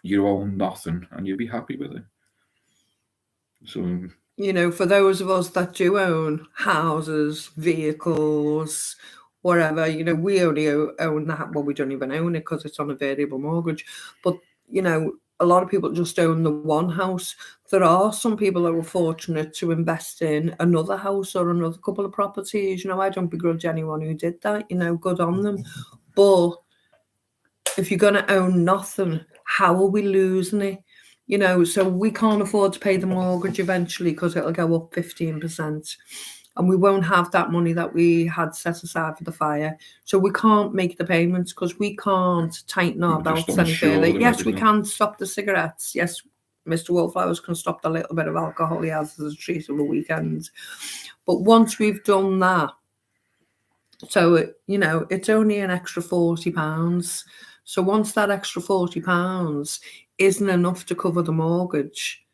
you own nothing and you'll be happy with it. So, you know, for those of us that do own houses, vehicles, whatever, you know, we only own that. Well, we don't even own it because it's on a variable mortgage. But, you know, a lot of people just own the one house. There are some people that were fortunate to invest in another house or another couple of properties. You know, I don't begrudge anyone who did that, you know, good on them. But if you're going to own nothing, how are we losing it? You know, so we can't afford to pay the mortgage eventually because it'll go up 15%. And we won't have that money that we had set aside for the fire. So we can't make the payments because we can't tighten our belts any further. Yes, we can stop the cigarettes. Yes, Mr. Wallflowers can stop the little bit of alcohol he has as a treat on the weekends. But once we've done that, so, you know, it's only an extra £40. So once that extra £40 isn't enough to cover the mortgage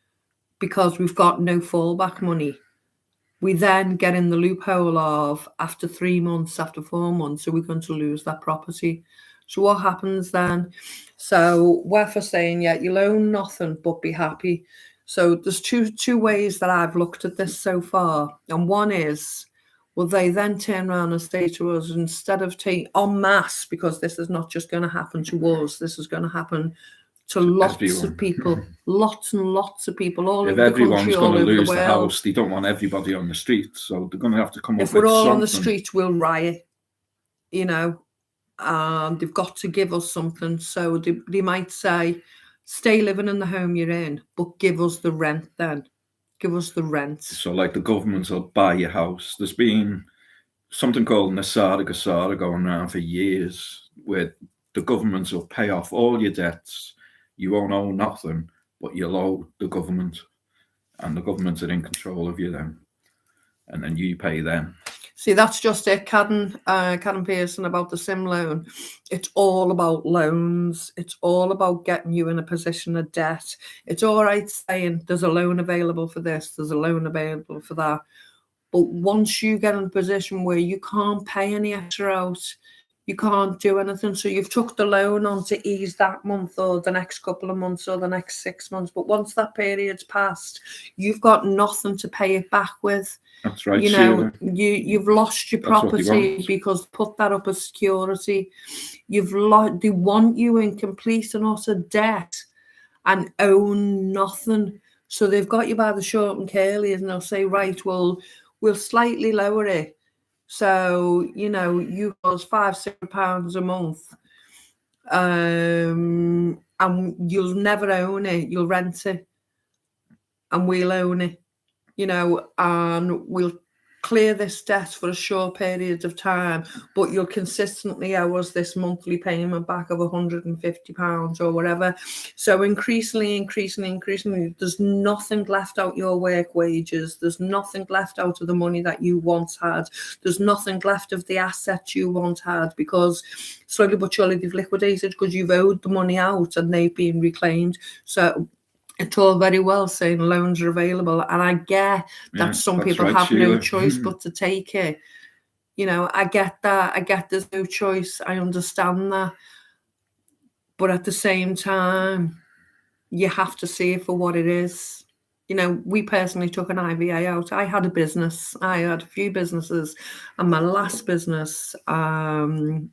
because we've got no fallback money, we then get in the loophole of after 3 months, after 4 months, are we going to lose that property? So what happens then? So we're for saying, yeah, you'll own nothing but be happy. So there's two ways that I've looked at this so far. And one is, will they then turn around and say to us, instead of taking en masse, because this is not just going to happen to us, this is going to happen to lots of people, lots and lots of people all over the country, all over the world. If everyone's going to lose the house, they don't want everybody on the street, so they're going to have to come up with something. If we're all on the street, we'll riot, you know. They've got to give us something. So they might say, stay living in the home you're in, but give us the rent then. Give us the rent. So like the government will buy your house. There's been something called Nasara Gasara going around for years where the government will pay off all your debts. You won't owe nothing, but you'll owe the government. And the government are in control of you then. And then you pay them. See, that's just it, Karen Pearson, about the sim loan. It's all about loans. It's all about getting you in a position of debt. It's all right saying there's a loan available for this, there's a loan available for that. But once you get in a position where you can't pay any extra out, you can't do anything. So you've took the loan on to ease that month or the next couple of months or the next 6 months. But once that period's passed, you've got nothing to pay it back with. That's right. You know, you've lost your property because put that up as security. They want you in complete and utter debt and own nothing. So they've got you by the short and curly, and they'll say, right, well, we'll slightly lower it. So, you know, you cost £5-6 a month, and you'll never own it. You'll rent it, and we'll own it, you know, and we'll clear this debt for a short period of time, but you'll consistently owe us this monthly payment back of £150 or whatever. So increasingly, there's nothing left out your work wages. There's nothing left out of the money that you once had. There's nothing left of the assets you once had, because slowly but surely they've liquidated, because you've owed the money out and they've been reclaimed. So it's all very well saying loans are available, and I get that some people have no choice but to take it. You know, I get that. I get there's no choice. I understand that. But at the same time, you have to see it for what it is. You know, we personally took an IVA out. I had a business. I had a few businesses, and my last business wasn't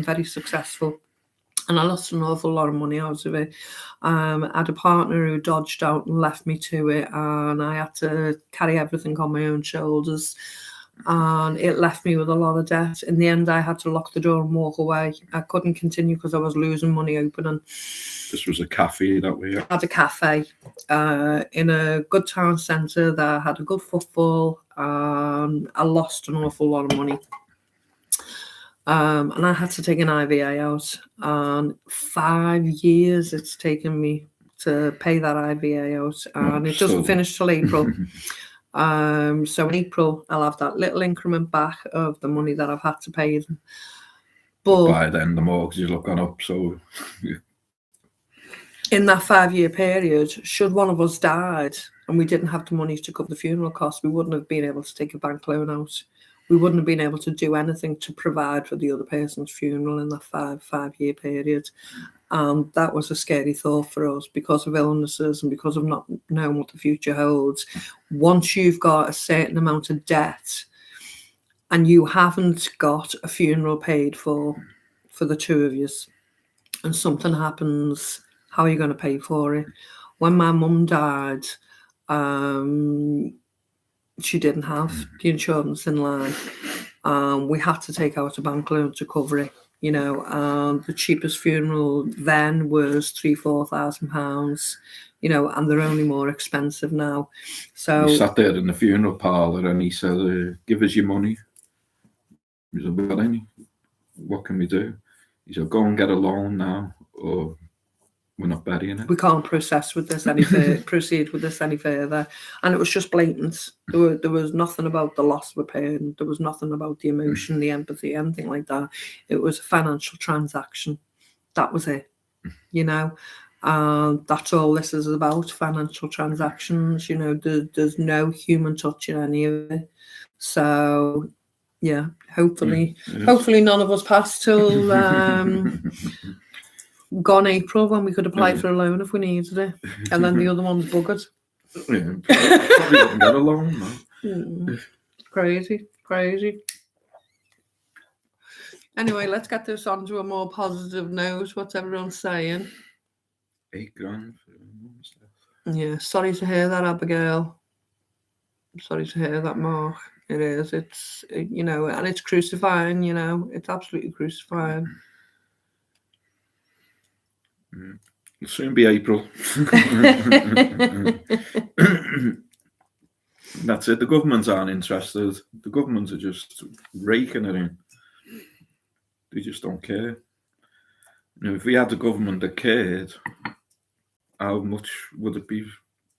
very successful. And I lost an awful lot of money out of it. I had a partner who dodged out and left me to it, and I had to carry everything on my own shoulders. And it left me with a lot of debt. In the end, I had to lock the door and walk away. I couldn't continue because I was losing money opening. This was a cafe that we had a cafe in a good town centre that had a good footfall. I lost an awful lot of money. And I had to take an IVA out, and 5 years it's taken me to pay that IVA out, and it doesn't finish till April. So in April, I'll have that little increment back of the money that I've had to pay them. But by then, the mortgages have gone up, so... In that 5-year period, should one of us died and we didn't have the money to cover the funeral costs, we wouldn't have been able to take a bank loan out. We wouldn't have been able to do anything to provide for the other person's funeral in that five-year period. And that was a scary thought for us because of illnesses and because of not knowing what the future holds. Once you've got a certain amount of debt and you haven't got a funeral paid for the two of you, and something happens, how are you going to pay for it? When my mum died, she didn't have the insurance in life. We had to take out a bank loan to cover it, you know. The cheapest funeral then was £3,000-4,000, you know, and they're only more expensive now. So he sat there in the funeral parlour and he said, give us your money. He said, well, then, what can we do? He said, go and get a loan now, or we're not burying it. We can't proceed with this any further. And it was just blatant. There was nothing about the loss of a pain. There was nothing about the emotion, the empathy, anything like that. It was a financial transaction. That was it, you know. That's all this is about, financial transactions. You know, there's no human touch in any of it. So, yeah, hopefully none of us pass till... gone April when we could apply for a loan if we needed it, and then the other one's buggered. Yeah, probably wouldn't get a loan, no. Crazy. Anyway, let's get this on to a more positive note. What's everyone saying? £8,000. Yeah, sorry to hear that, Abigail. I'm sorry to hear that, Mark. It is. It's, you know, and it's crucifying, you know. It's absolutely crucifying. It'll soon be April. That's it. The governments aren't interested. The governments are just raking it in. They just don't care. You know, if we had a government that cared, how much would it be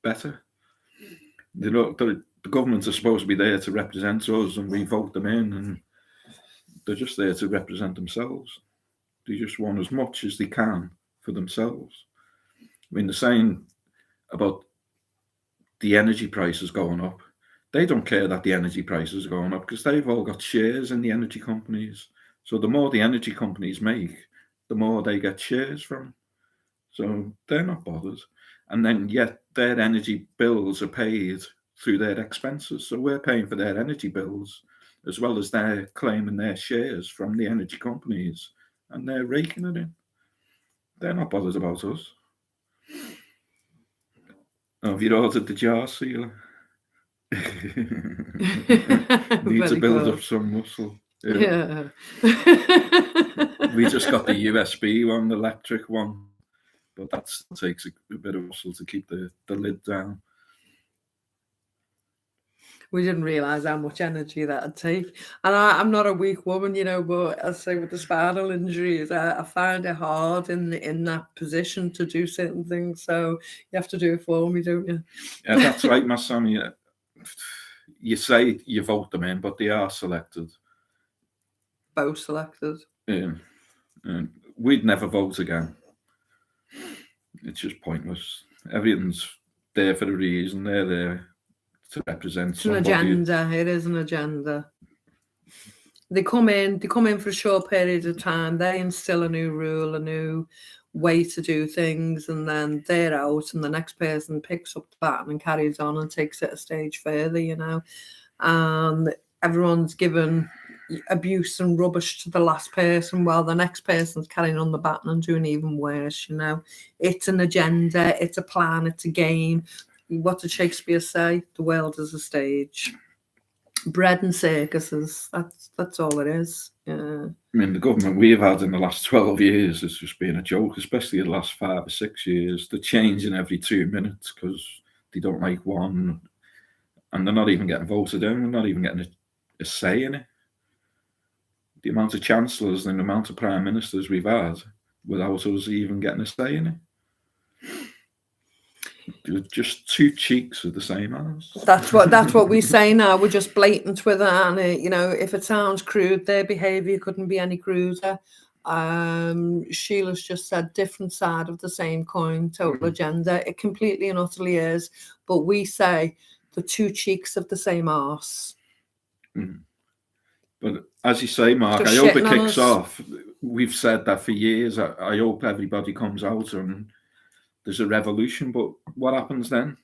better? They the governments are supposed to be there to represent us, and we vote them in, and they're just there to represent themselves. They just want as much as they can for themselves. I mean, they're saying about the energy prices going up. They don't care that the energy prices are going up because they've all got shares in the energy companies. So the more the energy companies make, the more they get shares from. So they're not bothered. And then yet their energy bills are paid through their expenses. So we're paying for their energy bills as well as they're claiming their shares from the energy companies, and they're raking it in. They're not bothered about us. Oh, have you ordered the jar sealer? Need to build up some muscle. Yeah. We just got the USB one, the electric one, but that takes a bit of muscle to keep the lid down. We didn't realise how much energy that'd take. And I'm not a weak woman, but I say with the spinal injuries, I find it hard in that position to do certain things. So you have to do it for me, don't you? Yeah, that's right, my son. Yeah. You say you vote them in, but they are selected. Both selected. Yeah. We'd never vote again. It's just pointless. Everything's there for a reason. They're there to represent somebody. An agenda. It is an agenda. They come in for a short period of time. They instill a new rule, a new way to do things, and then they're out, and the next person picks up the baton and carries on and takes it a stage further, and everyone's given abuse and rubbish to the last person while the next person's carrying on the baton and doing even worse. It's an agenda, it's a plan, it's a game. What did Shakespeare say? The world is a stage. Bread and circuses, that's all it is. Yeah. I mean, the government we've had in the last 12 years has just been a joke, especially the last 5 or 6 years. They're changing every 2 minutes because they don't like one, and they're not even getting voted in. They're not even getting a say in it. The amount of chancellors and the amount of prime ministers we've had without us even getting a say in it. They're just two cheeks of the same ass. That's what we say now. We're just blatant with it, and if it sounds crude, their behaviour couldn't be any cruder. Sheila's just said different side of the same coin, total agenda. It completely and utterly is. But we say the two cheeks of the same arse. But as you say, Mark, I hope it kicks off. We've said that for years. I hope everybody comes out and there's a revolution. But what happens then?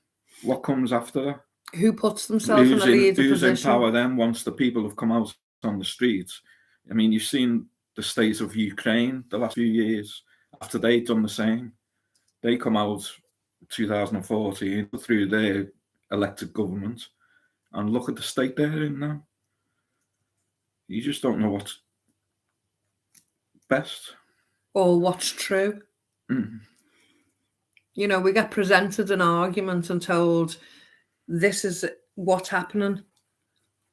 What comes after that? Who puts themselves in a leader position? Who's in power then once the people have come out on the streets? I mean, you've seen the state of Ukraine the last few years. After they've done the same, they come out 2014 through their elected government, and look at the state they're in now. You just don't know what's best or what's true. We get presented an argument and told this is what's happening,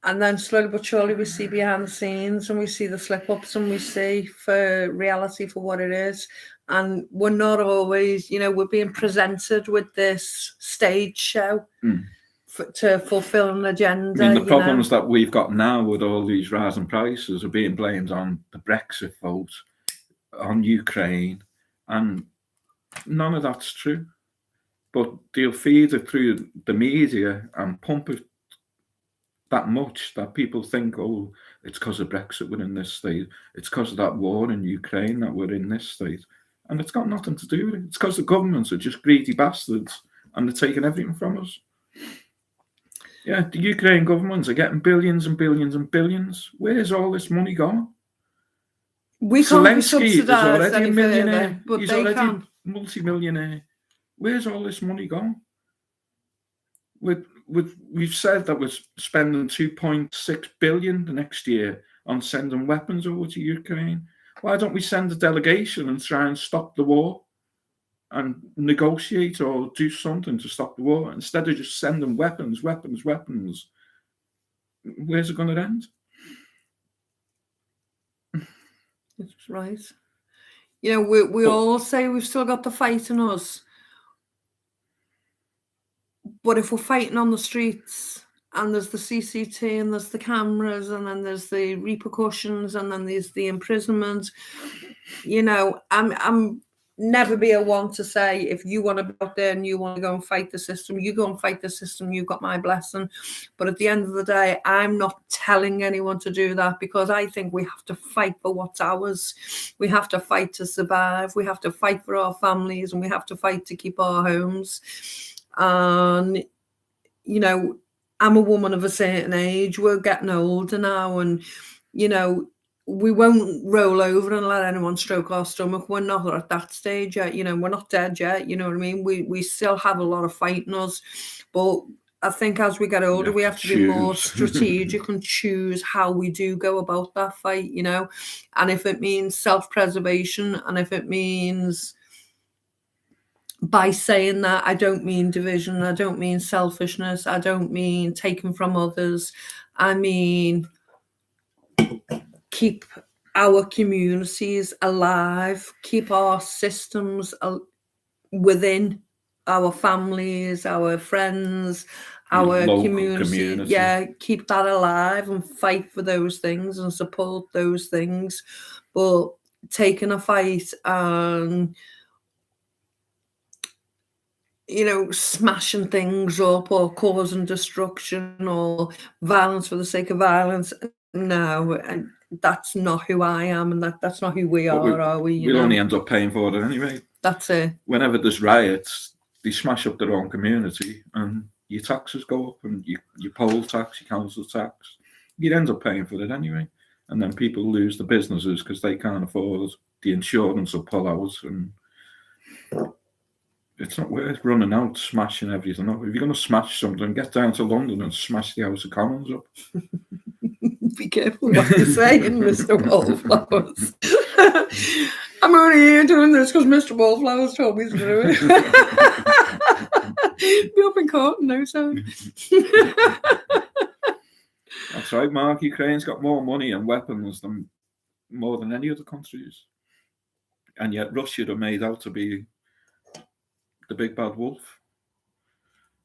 and then slowly but surely we see behind the scenes and we see the slip-ups and we see for reality for what it is. And we're not always, we're being presented with this stage show to fulfill an agenda. I mean, the problems that we've got now with all these rising prices are being blamed on the Brexit vote, on Ukraine, and none of that's true. But they'll feed it through the media and pump it that much that people think, oh, it's because of Brexit we're in this state. It's because of that war in Ukraine that we're in this state. And it's got nothing to do with it. It's because the governments are just greedy bastards and they're taking everything from us. Yeah, the Ukraine governments are getting billions and billions and billions. Where's all this money gone? Zelensky is already a millionaire. But he's already a multi-millionaire. Where's all this money gone? We've said that we're spending 2.6 billion the next year on sending weapons over to Ukraine. Why don't we send a delegation and try and stop the war and negotiate or do something to stop the war instead of just sending weapons? Where's it going to end? That's right. We all say we've still got the fight in us. But if we're fighting on the streets and there's the CCT, and there's the cameras, and then there's the repercussions, and then there's the imprisonment. You know, I'm never be a one to say, if you want to be out there and you want to go and fight the system, you go and fight the system, you've got my blessing. But at the end of the day, I'm not telling anyone to do that, because I think we have to fight for what's ours. We have to fight to survive. We have to fight for our families, and we have to fight to keep our homes. And, you know, I'm a woman of a certain age. We're getting older now, and, you know, we won't roll over and let anyone stroke our stomach. We're not at that stage yet. You know, we're not dead yet. You know what I mean? We still have a lot of fight in us. But I think as we get older, we have to be more strategic and choose how we do go about that fight, you know. And if it means self-preservation, and if it means, by saying that, I don't mean division, I don't mean selfishness, I don't mean taking from others, I mean keep our communities alive, keep our systems within our families, our friends, our community. Yeah, keep that alive and fight for those things and support those things. But taking a fight and, you know, smashing things up or causing destruction or violence for the sake of violence, no, and that's not who I am, and that's not who we are we? We'll only end up paying for it anyway. That's it. Whenever there's riots, they smash up their own community, and your taxes go up, and your poll tax, your council tax, you'd end up paying for it anyway. And then people lose the businesses because they can't afford the insurance or pull out, and it's not worth running out, smashing everything up. If you're going to smash something, get down to London and smash the House of Commons up. Be careful what you're saying, Mr. Wallflowers. I'm only here doing this because Mr. Wallflowers told me to do it. Be up in court in no time. That's right, Mark. Ukraine's got more money and weapons than more than any other countries. And yet Russia are made out to be the big bad wolf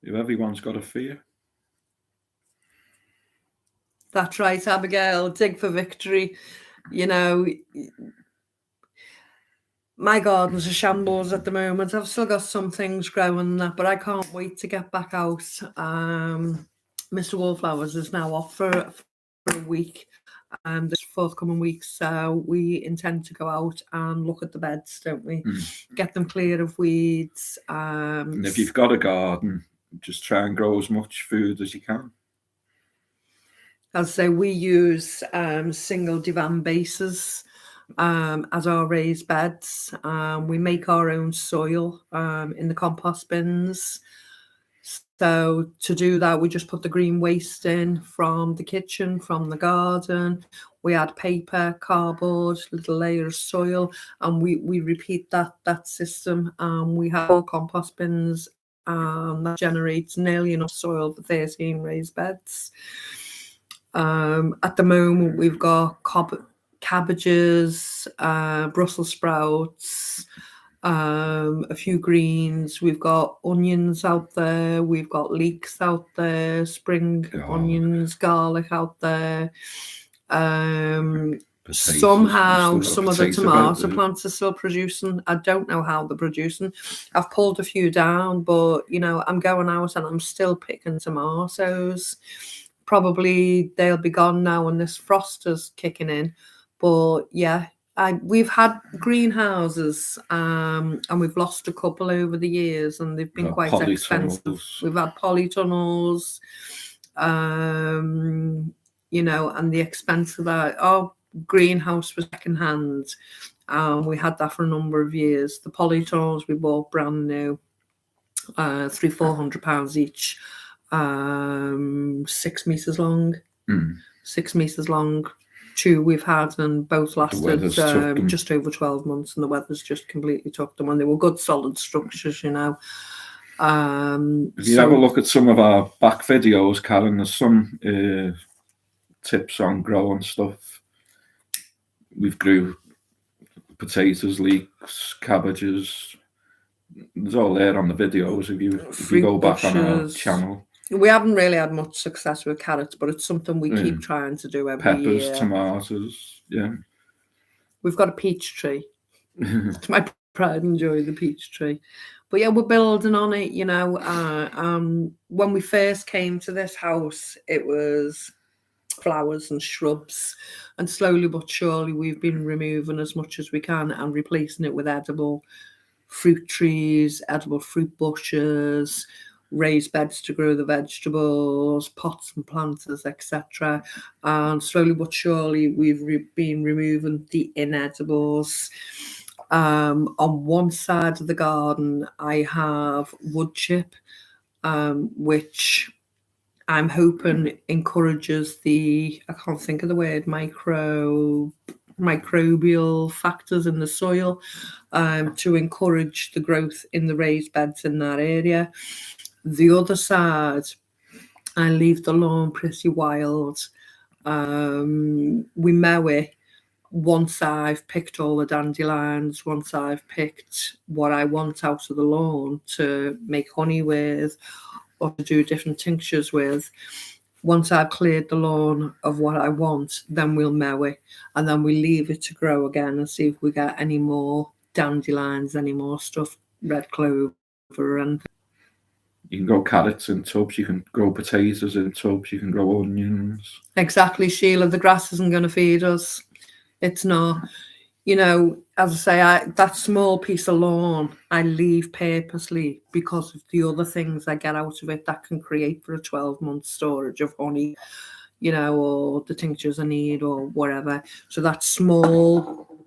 who everyone's got to fear. That's right, Abigail. Dig for victory. You know, my garden's a shambles at the moment. I've still got some things growing, but I can't wait to get back out. Mr. Wallflowers is now off for a week, this forthcoming week, so we intend to go out and look at the beds, don't we? Get them clear of weeds. And if you've got a garden, just try and grow as much food as you can. As I say, we use single divan bases as our raised beds. We make our own soil in the compost bins. So to do that, we just put the green waste in from the kitchen, from the garden. We add paper, cardboard, little layers of soil, and we repeat that system. We have all compost bins that generates nearly enough soil for 13 raised beds. At the moment, we've got cabbages, Brussels sprouts, a few greens. We've got onions out there. We've got leeks out there, spring onions, garlic out there. Somehow, some of the tomato plants are still producing. I don't know how they're producing. I've pulled a few down, but, you know, I'm going out and I'm still picking tomatoes. Probably they'll be gone now when this frost is kicking in. But yeah, we've had greenhouses and we've lost a couple over the years, and they've been quite expensive. We've had polytunnels, you know, and the expense of that. Our greenhouse was secondhand. We had that for a number of years. The polytunnels we bought brand new, £300-400 each. 6 meters long, 6 meters long. 2 we've had, and both lasted just over 12 months, and the weather's just completely took them. And they were good, solid structures, you know. If you have a look at some of our back videos, Karen, there's some tips on growing stuff. We've grew potatoes, leeks, cabbages. It's all there on the videos if you go back on our channel. We haven't really had much success with carrots, but it's something we keep trying to do every Peppers, year. tomatoes, yeah. We've got a peach tree. It's my pride and joy, the peach tree. But yeah, we're building on it, you know. When we first came to this house, it was flowers and shrubs, and slowly but surely we've been removing as much as we can and replacing it with edible fruit trees, edible fruit bushes, raised beds to grow the vegetables, pots and planters, etc. And slowly but surely we've been removing the inedibles. On one side of the garden I have wood chip, which I'm hoping encourages the, I can't think of the word, microbial factors in the soil, to encourage the growth in the raised beds in that area. The other side, I leave the lawn pretty wild. We mow it once I've picked all the dandelions, once I've picked what I want out of the lawn to make honey with or to do different tinctures with. Once I've cleared the lawn of what I want, then we'll mow it, and then we leave it to grow again and see if we get any more dandelions, any more stuff, red clover, and you can grow carrots in tubs, you can grow potatoes in tubs, you can grow onions. Exactly, Sheila. The grass isn't going to feed us. It's not. You know, as I say, that small piece of lawn I leave purposely because of the other things I get out of it that can create for a 12-month storage of honey, you know, or the tinctures I need or whatever. So that small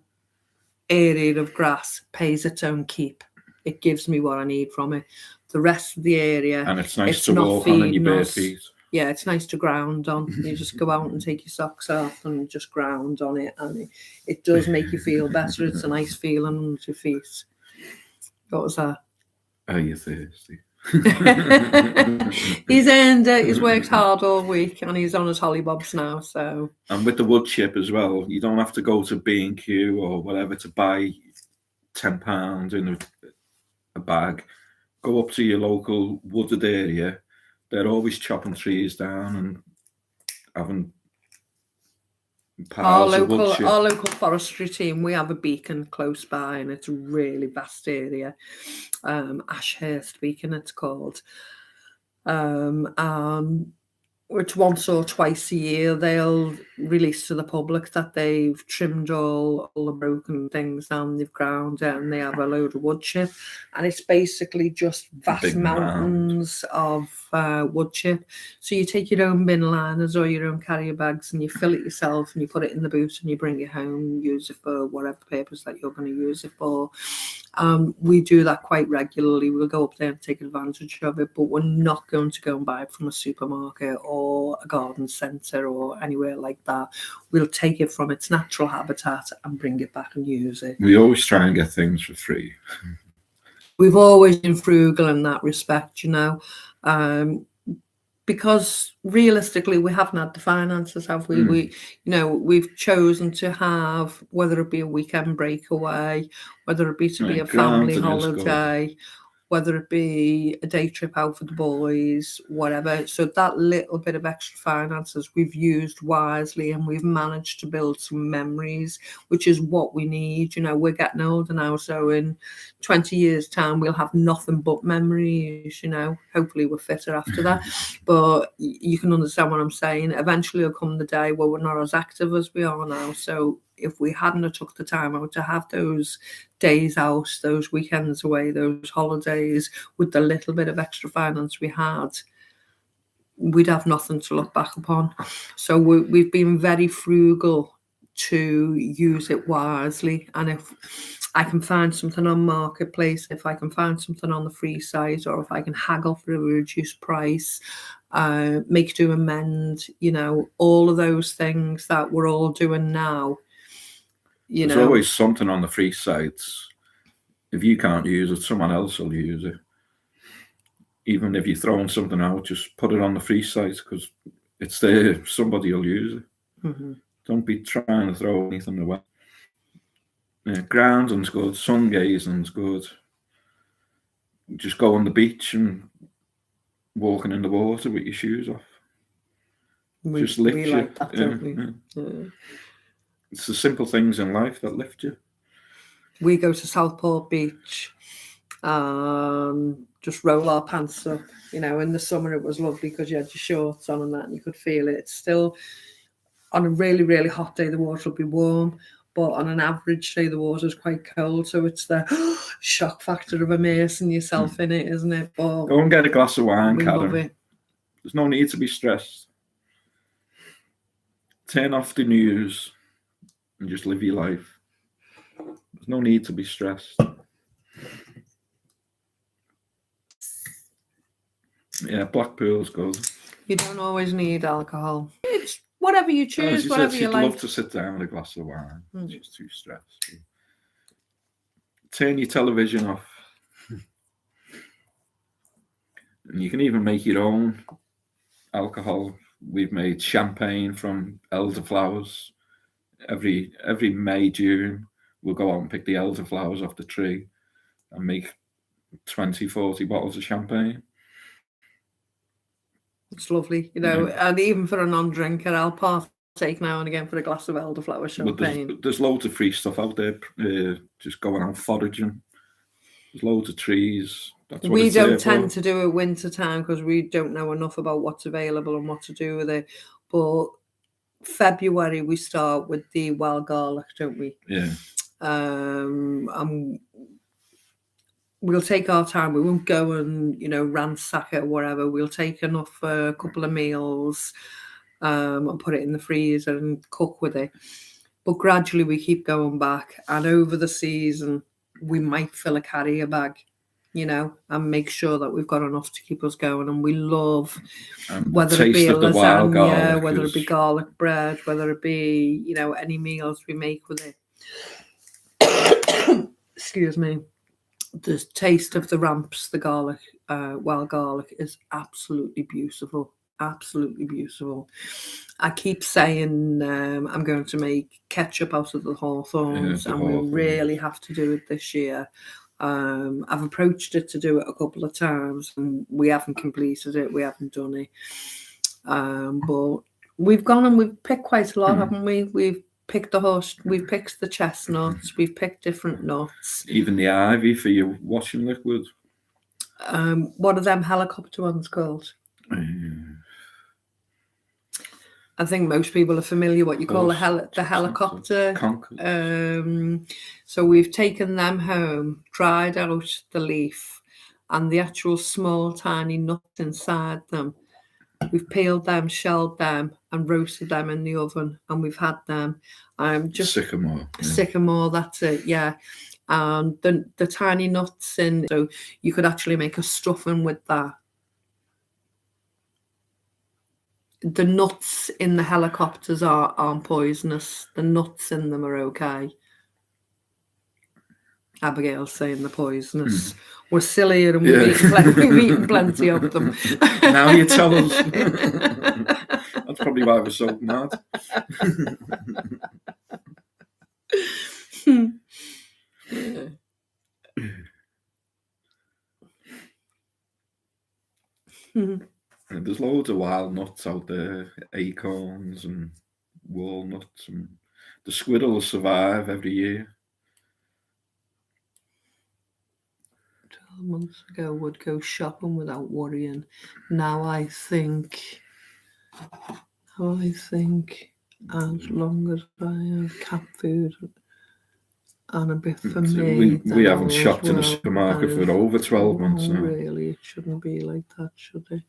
area of grass pays its own keep. It gives me what I need from it. The rest of the area, and it's nice to walk on in your bare feet. Yeah, it's nice to ground on. You just go out and take your socks off and just ground on it, and it does make you feel better. It's a nice feeling under your feet. What was that? Are you thirsty? He's earned it. He's worked hard all week, and he's on his hollybobs now. So, and with the wood chip as well, you don't have to go to B&Q or whatever to buy £10 in a bag. Go up to your local wooded area. They're always chopping trees down and having piles of wood chip. Our local forestry team, we have a beacon close by, and it's a really vast area. Ashurst Beacon, it's called. Which once or twice a year they'll release to the public that they've trimmed all the broken things down, they've ground it, and they have a load of wood chip, and it's basically just vast mountains of wood chip. So you take your own bin liners or your own carrier bags and you fill it yourself and you put it in the boot and you bring it home and use it for whatever purpose that you're going to use it for. We do that quite regularly. We'll go up there and take advantage of it, but we're not going to go and buy it from a supermarket or a garden centre or anywhere like that. We'll take it from its natural habitat and bring it back and use it. We always try and get things for free. We've always been frugal in that respect, you know, because realistically we haven't had the finances, have we? We, you know, we've chosen to have, whether it be a weekend breakaway, whether it be to be a family holiday, whether it be a day trip out for the boys, whatever. So that little bit of extra finances we've used wisely, and we've managed to build some memories, which is what we need. You know, we're getting older now, so in 20 years' time, we'll have nothing but memories, you know. Hopefully we're fitter after that. But you can understand what I'm saying. Eventually will come the day where we're not as active as we are now. So if we hadn't have took the time out to have those days out, those weekends away, those holidays with the little bit of extra finance we had, we'd have nothing to look back upon. So we've been very frugal to use it wisely. And if I can find something on Marketplace, if I can find something on the free site, or if I can haggle for a reduced price, make do amend, you know, all of those things that we're all doing now. There's always something on the free sites. If you can't use it, someone else will use it. Even if you're throwing something out, just put it on the free site because it's there. Somebody will use it. Mm-hmm. Don't be trying to throw anything away. Grounding's good. Sun gazing's good. Just go on the beach and walking in the water with your shoes off. Just lift you. Like that, don't we? Yeah. It's the simple things in life that lift you. We go to Southport Beach, just roll our pants up. In the summer it was lovely because you had your shorts on and that, and you could feel it. It's still, on a really, really hot day, the water will be warm, but on an average day, the water's quite cold. So it's the shock factor of immersing yourself in it, isn't it? But go and get a glass of wine, Karen. Love it. There's no need to be stressed. Turn off the news and just live your life. There's no need to be stressed. Yeah, Blackpool's good. You don't always need alcohol. It's whatever you choose, whatever you like. She'd love to sit down with a glass of wine. She's too stressed. Turn your television off. And you can even make your own alcohol. We've made champagne from elderflowers. Every May, June, we'll go out and pick the elderflowers off the tree and make 20, 40 bottles of champagne. It's lovely, and even for a non-drinker, I'll partake now and again for a glass of elderflower champagne. But there's loads of free stuff out there, just going out foraging. There's loads of trees. We don't tend to do it winter time because we don't know enough about what's available and what to do with it. But February we start with the wild garlic, don't we? Yeah. We'll take our time. We won't go and ransack it or whatever. We'll take enough for a couple of meals, and put it in the freezer and cook with it. But gradually we keep going back, and over the season we might fill a carrier bag, and make sure that we've got enough to keep us going. And we love whether it be a lasagna, whether it be garlic bread, whether it be, any meals we make with it. Excuse me. The taste of the ramps, the garlic, wild garlic, is absolutely beautiful. Absolutely beautiful. I keep saying I'm going to make ketchup out of the hawthorns, and we really have to do it this year. I've approached it to do it a couple of times, and we haven't completed it. We haven't done it. But we've gone and we've picked quite a lot, haven't we? We've picked we've picked the chestnuts, we've picked different nuts. Even the ivy for your washing liquid. What are them helicopter ones called? I think most people are familiar what you call the helicopter. So we've taken them home, dried out the leaf and the actual small tiny nuts inside them. We've peeled them, shelled them, and roasted them in the oven, and we've had them. Just sycamore. Yeah. Sycamore, that's it, yeah. And the tiny nuts in, so you could actually make a stuffing with that. The nuts in the helicopters aren't poisonous. The nuts in them are okay. Abigail's saying they're poisonous. We're sillier and we've eaten plenty of them. Now you tell us. That's probably why we're so mad. And there's loads of wild nuts out there, acorns and walnuts, and the squirrels survive every year. 12 months ago, would go shopping without worrying. Now I think as long as I have cat food and a bit for me. We haven't shopped in a supermarket for over 12 months now. Really, it shouldn't be like that, should it?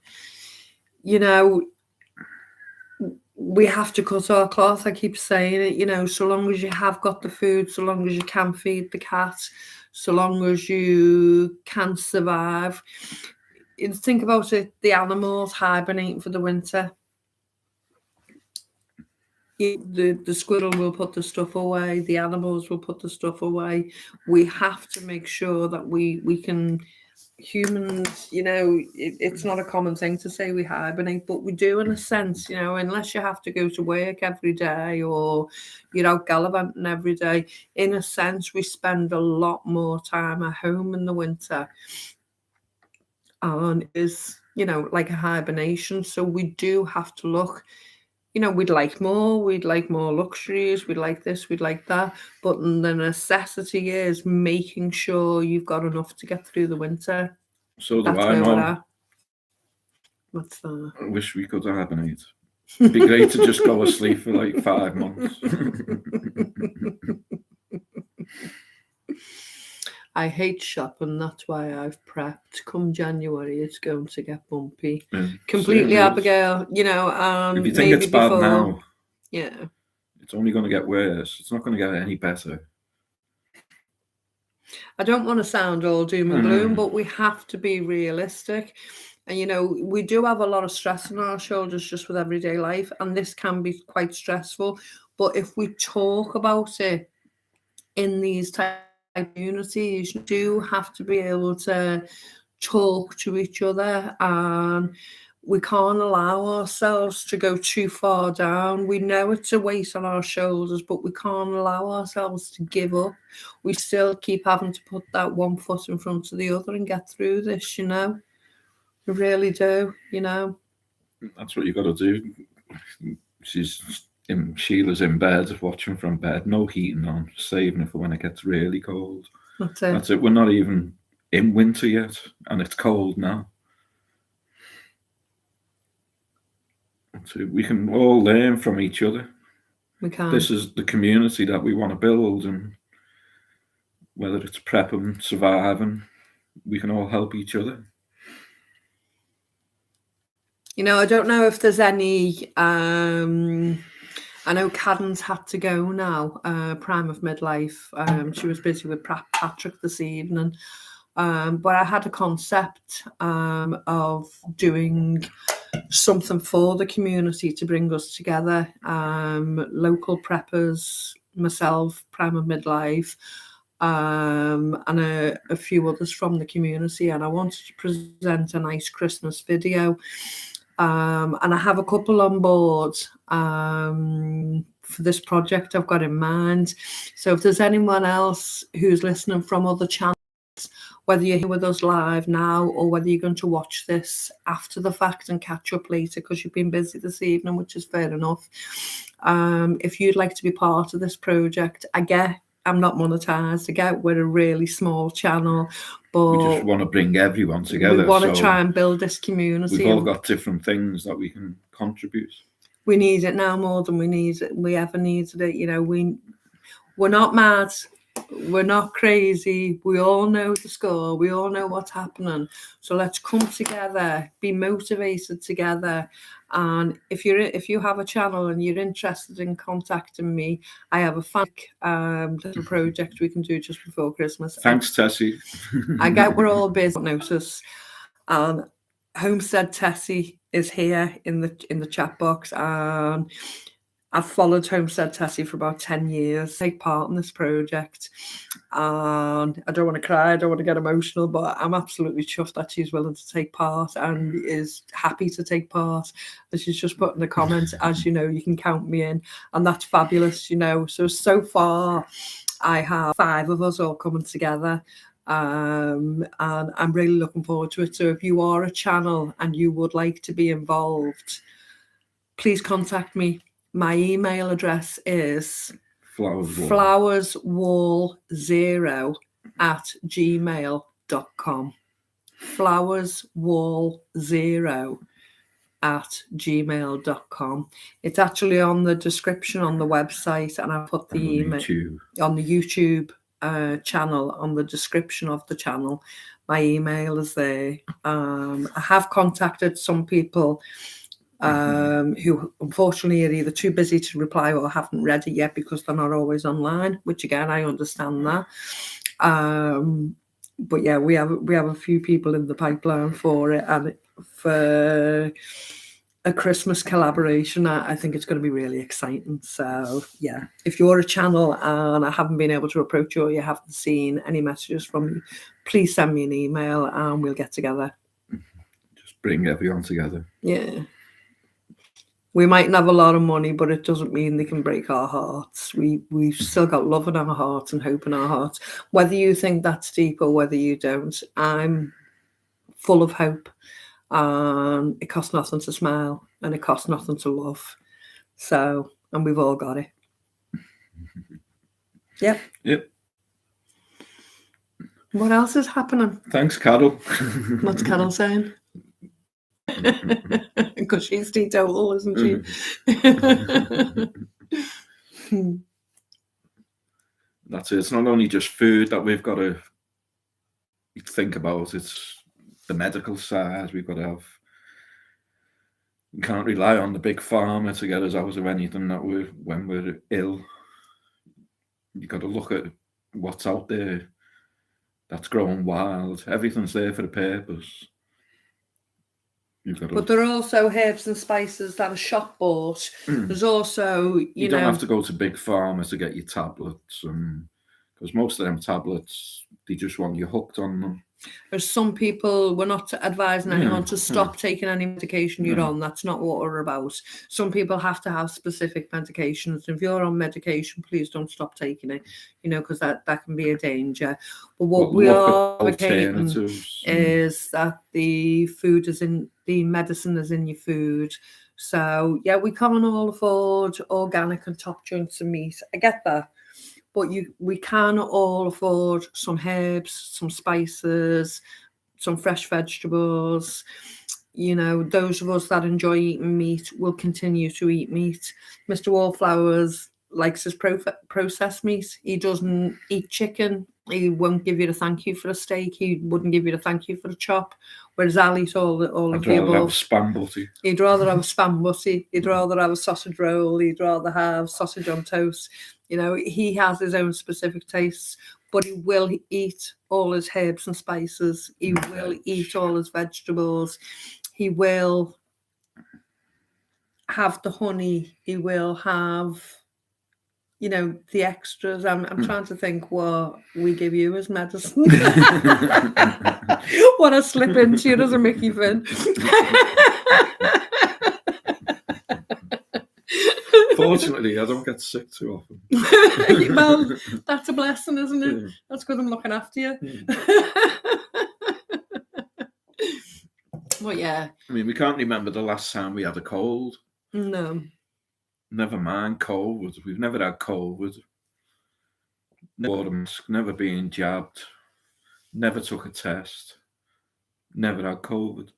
We have to cut our cloth. I keep saying it, so long as you have got the food, so long as you can feed the cat, so long as you can survive. Think about it, the animals hibernating for the winter. The squirrel will put the stuff away, the animals will put the stuff away. We have to make sure that we can, humans, it's not a common thing to say we hibernate, but we do in a sense, unless you have to go to work every day or you're out gallivanting every day. In a sense, we spend a lot more time at home in the winter. and is, like a hibernation. So we do have to look, we'd like more luxuries, we'd like this, we'd like that. But the necessity is making sure you've got enough to get through the winter. So do That's I where we're know. at. What's that? I wish we could hibernate. It'd be great to just go asleep for like 5 months. I hate shopping. That's why I've prepped. Come January, it's going to get bumpy. Completely, serious. Abigail. If you think it's bad now, yeah, it's only going to get worse. It's not going to get any better. I don't want to sound all doom and gloom, but we have to be realistic. And, we do have a lot of stress on our shoulders just with everyday life, and this can be quite stressful. But if we talk about it in these type of communities, you do have to be able to talk to each other, and we can't allow ourselves to go too far down. We know it's a weight on our shoulders, but we can't allow ourselves to give up. We still keep having to put that one foot in front of the other and get through this, We really do, That's what you got to do. Sheila's in bed, watching from bed, no heating on, saving it for when it gets really cold. That's it. We're not even in winter yet, and it's cold now. So we can all learn from each other. We can. This is the community that we want to build, and whether it's prepping, surviving, we can all help each other. I don't know if there's any. I know Cadden's had to go now. Prime of midlife. She was busy with Patrick this evening. But I had a concept of doing something for the community to bring us together. Local preppers, myself, Prime of midlife, and a few others from the community. And I wanted to present a nice Christmas video. And I have a couple on board for this project I've got in mind. So if there's anyone else who's listening from other channels, whether you're here with us live now or whether you're going to watch this after the fact and catch up later because you've been busy this evening, which is fair enough. If you'd like to be part of this project, I get I'm not monetized. I get we're a really small channel, but we just want to bring everyone together. We want to try and build this community. We've all got different things that we can contribute. We need it now more than we ever needed it. We're not mad. We're not crazy. We all know the score. We all know what's happening. So let's come together, be motivated together. And if you have a channel and you're interested in contacting me, I have a fun little project we can do just before Christmas. Thanks, Tessie. I get we're all busy. Notice. Homestead Tessie is here in the chat box, and I've followed Homestead Tessie for about 10 years, take part in this project. And I don't want to cry, I don't want to get emotional, but I'm absolutely chuffed that she's willing to take part and is happy to take part. And she's just put in the comments, as you know, you can count me in. And that's fabulous, So far, I have 5 of us all coming together. And I'm really looking forward to it. So if you are a channel and you would like to be involved, please contact me. My email address is flowerswall0@gmail.com. flowerswall0@gmail.com. It's actually on the description on the website, and I put the email on the YouTube channel on the description of the channel. My email is there. I have contacted some people who unfortunately are either too busy to reply or haven't read it yet because they're not always online, which again I understand that. But yeah, we have a few people in the pipeline for it, and for a Christmas collaboration, I think it's going to be really exciting. So yeah, if you're a channel and I haven't been able to approach you or you haven't seen any messages from me, please send me an email and we'll get together. Just bring everyone together. Yeah. We mightn't have a lot of money, but it doesn't mean they can break our hearts. We've still got love in our hearts and hope in our hearts. Whether you think that's deep or whether you don't, I'm full of hope. It costs nothing to smile, and it costs nothing to love. So, and we've all got it. Yep. Yep. What else is happening? Thanks, Carol. What's Carol saying? Because she's teetotal, isn't she? That's it. It's not only just food that we've got to think about, it's the medical side. We've got to have, we can't rely on the big pharma to get us out of anything when we're ill. You've got to look at what's out there that's growing wild. Everything's there for a purpose. But there are also herbs and spices that are shop bought. There's also, you don't have to go to big pharma to get your tablets, because most of them tablets, they just want you hooked on them. There's some people, we're not advising anyone to stop taking any medication you're on. That's not what we're about. Some people have to have specific medications. If you're on medication, please don't stop taking it, because that can be a danger. But what we are advocating is that the medicine is in your food. So, yeah, we can't all afford organic and top joints of meat. I get that. But we can all afford some herbs, some spices, some fresh vegetables. Those of us that enjoy eating meat will continue to eat meat. Mr. Wallflowers likes his processed meat. He doesn't eat chicken. He won't give you the thank you for a steak. He wouldn't give you the thank you for a chop. Whereas I'll eat all of the above. I'd rather have spam butty. He'd rather have a spam butty. He'd rather have a sausage roll. He'd rather have sausage on toast. He has his own specific tastes, but he will eat all his herbs and spices. He will eat all his vegetables. He will have the honey. He will have, the extras. I'm trying to think what we give you as medicine. What I slip into you as a Mickey Finn. Fortunately, I don't get sick too often. Well, that's a blessing, isn't it? Yeah. That's because I'm looking after you. Well, yeah. I mean, we can't remember the last time we had a cold. No. Never mind COVID. We've never had COVID. Never wore a mask, never been jabbed, never took a test, never had COVID.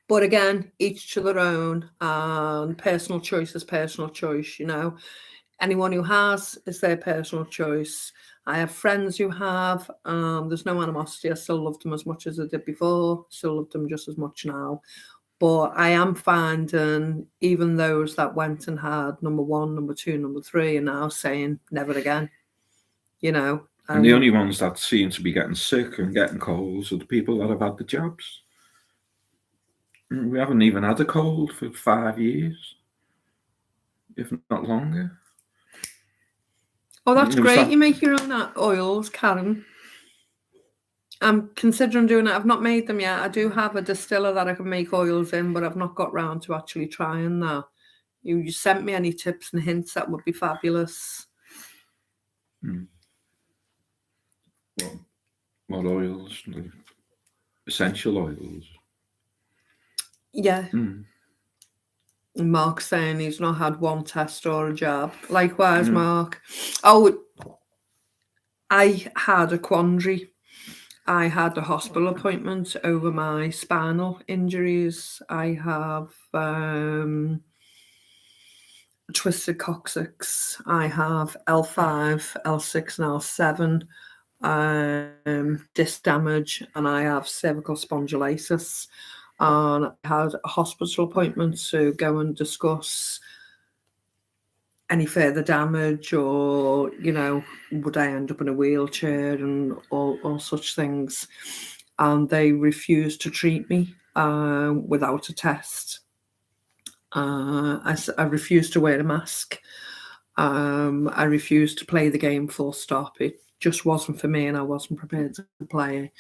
But again, each to their own, and personal choice is personal choice, Anyone who has is their personal choice. I have friends who have. There's no animosity. I still love them as much as I did before. Still love them just as much now. But I am finding even those that went and had number 1, number 2, number 3 are now saying never again, And the only ones that seem to be getting sick and getting colds are the people that have had the jabs. We haven't even had a cold for 5 years, if not longer. Oh, that's great. You make your own oils, Karen. I'm considering doing it. I've not made them yet. I do have a distiller that I can make oils in, but I've not got round to actually trying that. You sent me any tips and hints, that would be fabulous. What oils? Essential oils? Yeah. Mark's saying he's not had one test or a jab. Likewise, Mark. Oh, I had a quandary. I had a hospital appointment over my spinal injuries. I have twisted coccyx. I have L5, L6, and L7 disc damage, and I have cervical spondylitis. And I had a hospital appointment to go and discuss any further damage, or would I end up in a wheelchair and all such things. And they refused to treat me without a test. I refused to wear a mask. I refused to play the game full stop. It just wasn't for me, and I wasn't prepared to play it.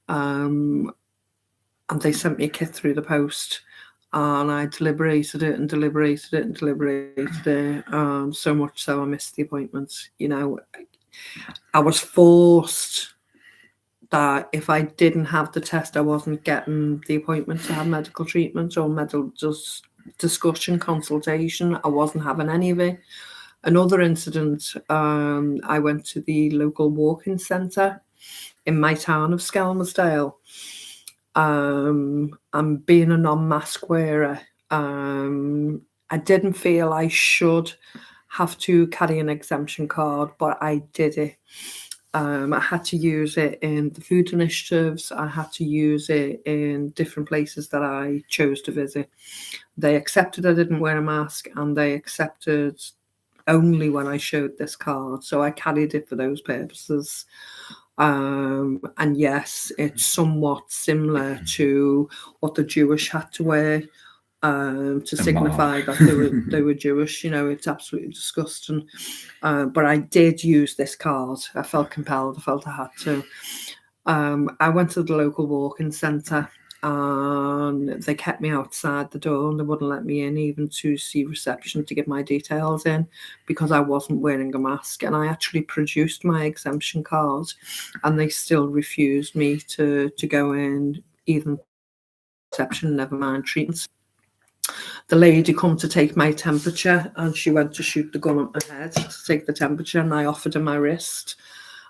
And they sent me a kit through the post, and I deliberated it, so much so I missed the appointment. I was forced that if I didn't have the test, I wasn't getting the appointment to have medical treatment or medical discussion, consultation. I wasn't having any of it. Another incident, I went to the local walk-in centre in my town of Skelmersdale. And being a non-mask wearer, I didn't feel I should have to carry an exemption card, but I did it. I had to use it in the food initiatives. I had to use it in different places that I chose to visit. They accepted I didn't wear a mask, and they accepted only when I showed this card. So I carried it for those purposes. And yes, it's somewhat similar to what the Jewish had to wear to signify that they were Jewish. It's absolutely disgusting. But I did use this card. I felt compelled. I felt I had to. I went to the local walk-in centre, and they kept me outside the door, and they wouldn't let me in even to see reception to get my details in because I wasn't wearing a mask. And I actually produced my exemption card, and they still refused me to go in, even reception, never mind treatments. The lady come to take my temperature, and she went to shoot the gun at my head to take the temperature, and I offered her my wrist.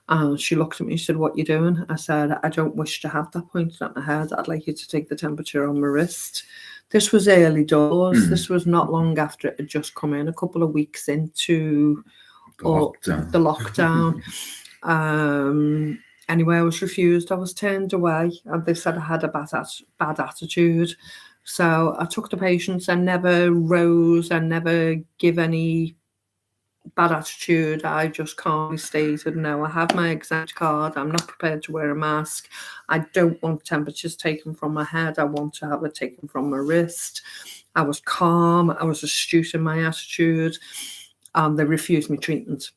And she looked at me and said, "What are you doing?" I said, "I don't wish to have that pointed at my head. I'd like you to take the temperature on my wrist." This was early doors. This was not long after it had just come in, a couple of weeks into the lockdown. Anyway, I was refused. I was turned away, and they said I had a bad attitude. So I took the patients. I never rose. I never give any bad attitude. I just calmly stated, no, I have my exempt card. I'm not prepared to wear a mask. I don't want temperatures taken from my head. I want to have it taken from my wrist. I was calm. I was astute in my attitude. They refused me treatment.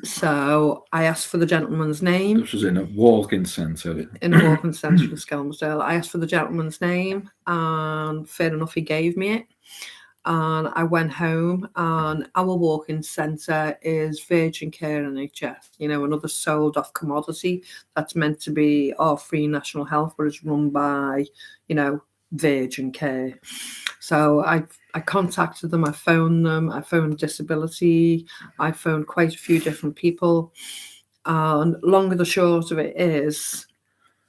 So I asked for the gentleman's name. This was in a walk-in centre. In a walk-in centre in Skelmersdale. I asked for the gentleman's name, and fair enough, he gave me it. And I went home, and our walk-in centre is Virgin Care NHS, another sold off commodity that's meant to be our free national health, but it's run by, Virgin Care. So I contacted them, I phoned them, I phoned disability, I phoned quite a few different people. And long and the short of it is,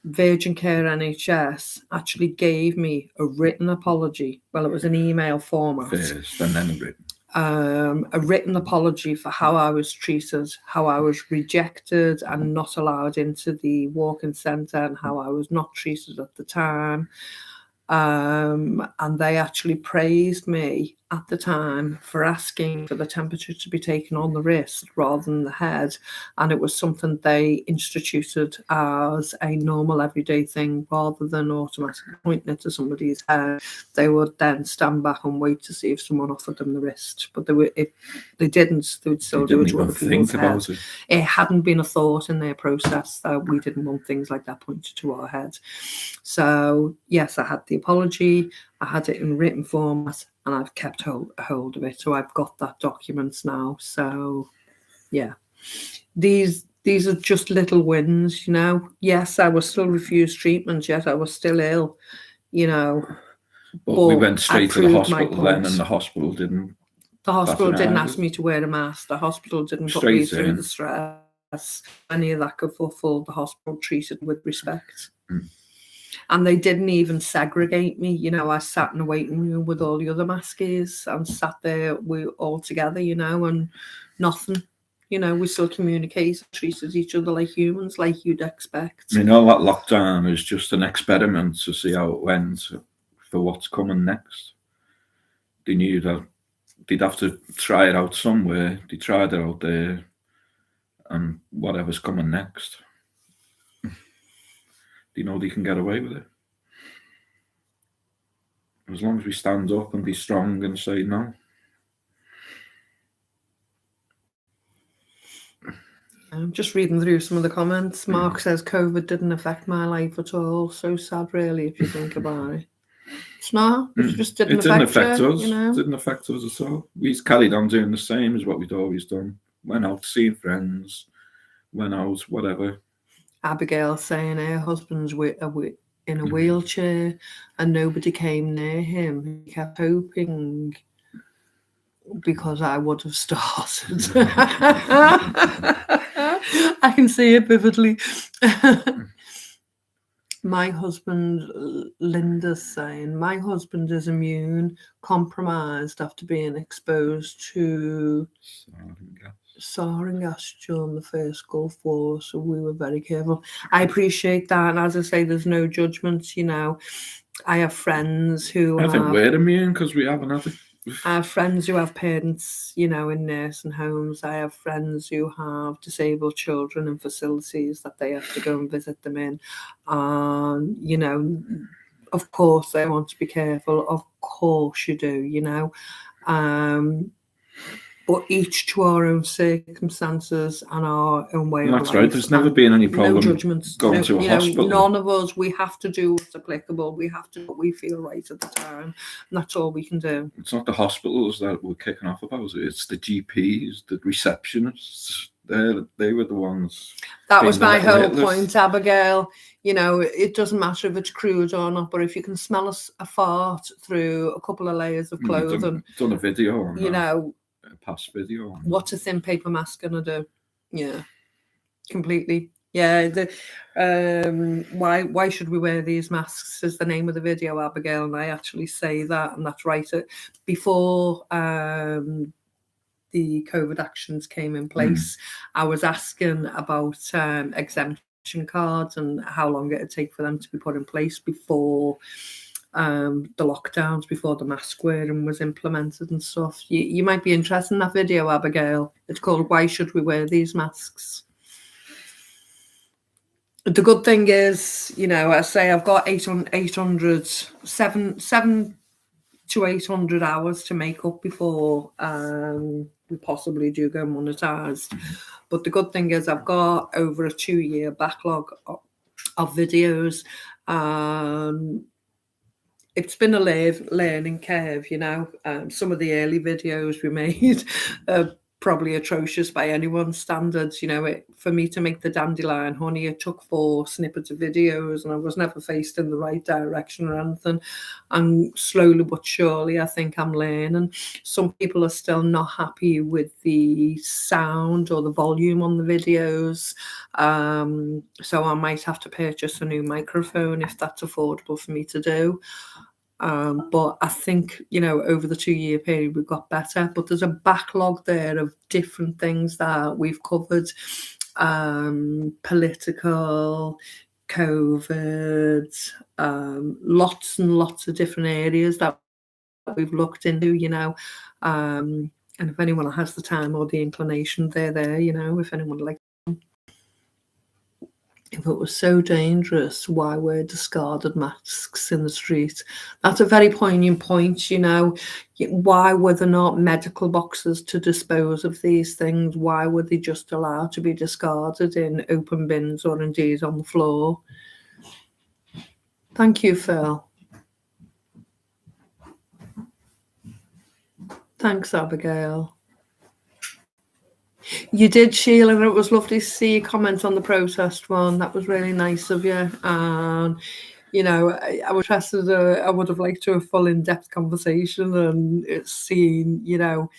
Virgin Care NHS actually gave me a written apology. Well, it was an email format. First, and then written. A written apology for how I was treated, how I was rejected and not allowed into the walk-in centre, and how I was not treated at the time. And they actually praised me at the time for asking for the temperature to be taken on the wrist rather than the head. And it was something they instituted as a normal everyday thing rather than automatically pointing it to somebody's head. They would then stand back and wait to see if someone offered them the wrist. But if they didn't, they would still do it to other people's heads. It hadn't been a thought in their process that we didn't want things like that pointed to our head. So yes, I had the apology, I had it in written format, and I've kept hold of it. So I've got that document now. So yeah, these are just little wins, Yes, I was still refused treatment, yet I was still ill, But we went straight to the hospital then, and the hospital didn't. The hospital didn't ask me to wear a mask. The hospital didn't put me through the stress. Any of that kerfuffle, the hospital treated with respect. And they didn't even segregate me. I sat in a waiting room with all the other maskies and sat there, we all together, and nothing. We still communicated, treated each other like humans, like you'd expect. That lockdown is just an experiment to see how it went for what's coming next. They knew that they'd have to try it out somewhere. They tried it out there, and whatever's coming next, they know they can get away with it. As long as we stand up and be strong and say no. I'm just reading through some of the comments. Mark says COVID didn't affect my life at all. So sad, really, if you think about it. It's not. It just didn't affect us. It didn't affect us at all. We carried on doing the same as what we'd always done. Went out seeing friends, went out, whatever. Abigail saying her husband's in a wheelchair and nobody came near him. He kept hoping because I would have started. I can see it vividly. My husband, Linda's saying, my husband is immune compromised after being exposed to sarin gas during the first Gulf War, so we were very careful. I appreciate that, and as I say, there's no judgments, you know. I have friends who I think we're immune because we haven't had it. I have friends who have parents, you know, in nursing homes. I have friends who have disabled children in facilities that they have to go and visit them in. You know, of course they want to be careful. Of course you do, you know. But each to our own circumstances and our own way of life. That's right. There's never been any problem. No judgments. Going to a hospital. None of us. We have to do what's applicable. We have to do what we feel right at the time. And that's all we can do. It's not the hospitals that we're kicking off about. It's the GPs, the receptionists. They were the ones. That was my whole point, Abigail. You know, it doesn't matter if it's crude or not, but if you can smell a fart through a couple of layers of clothing. Done a video on you know. Past video. What's a thin paper mask gonna do? Yeah, completely. Yeah. Why should we wear these masks is the name of the video, Abigail, and I actually say that, and that's right. Before the COVID actions came in place, I was asking about exemption cards and how long it would take for them to be put in place before the lockdowns, before the mask wearing was implemented and stuff. You might be interested in that video, Abigail. It's called "Why Should We Wear These Masks?" The good thing is, you know, I say I've got 7 to 800 hours to make up before we possibly do go monetized. But the good thing is I've got over a 2-year backlog of videos. It's been a learning curve, you know. Some of the early videos we made are probably atrocious by anyone's standards. You know, for me to make the dandelion honey, it took 4 snippets of videos, and I was never faced in the right direction or anything. And slowly but surely, I think I'm learning. Some people are still not happy with the sound or the volume on the videos. So I might have to purchase a new microphone if that's affordable for me to do. But I think, you know, over the 2-year period, we've got better. But there's a backlog there of different things that we've covered. Political, COVID, lots and lots of different areas that we've looked into, you know. And if anyone has the time or the inclination, they're there, you know, if anyone would like. If it was so dangerous, why wear discarded masks in the street? That's a very poignant point, you know. Why were there not medical boxes to dispose of these things? Why were they just allowed to be discarded in open bins or indeed on the floor? Thank you, Phil. Thanks, Abigail. You did, Sheila, and it was lovely to see your comments on the protest one. That was really nice of you. You know, I was interested. I would have liked to have a full in-depth conversation and seeing, you know,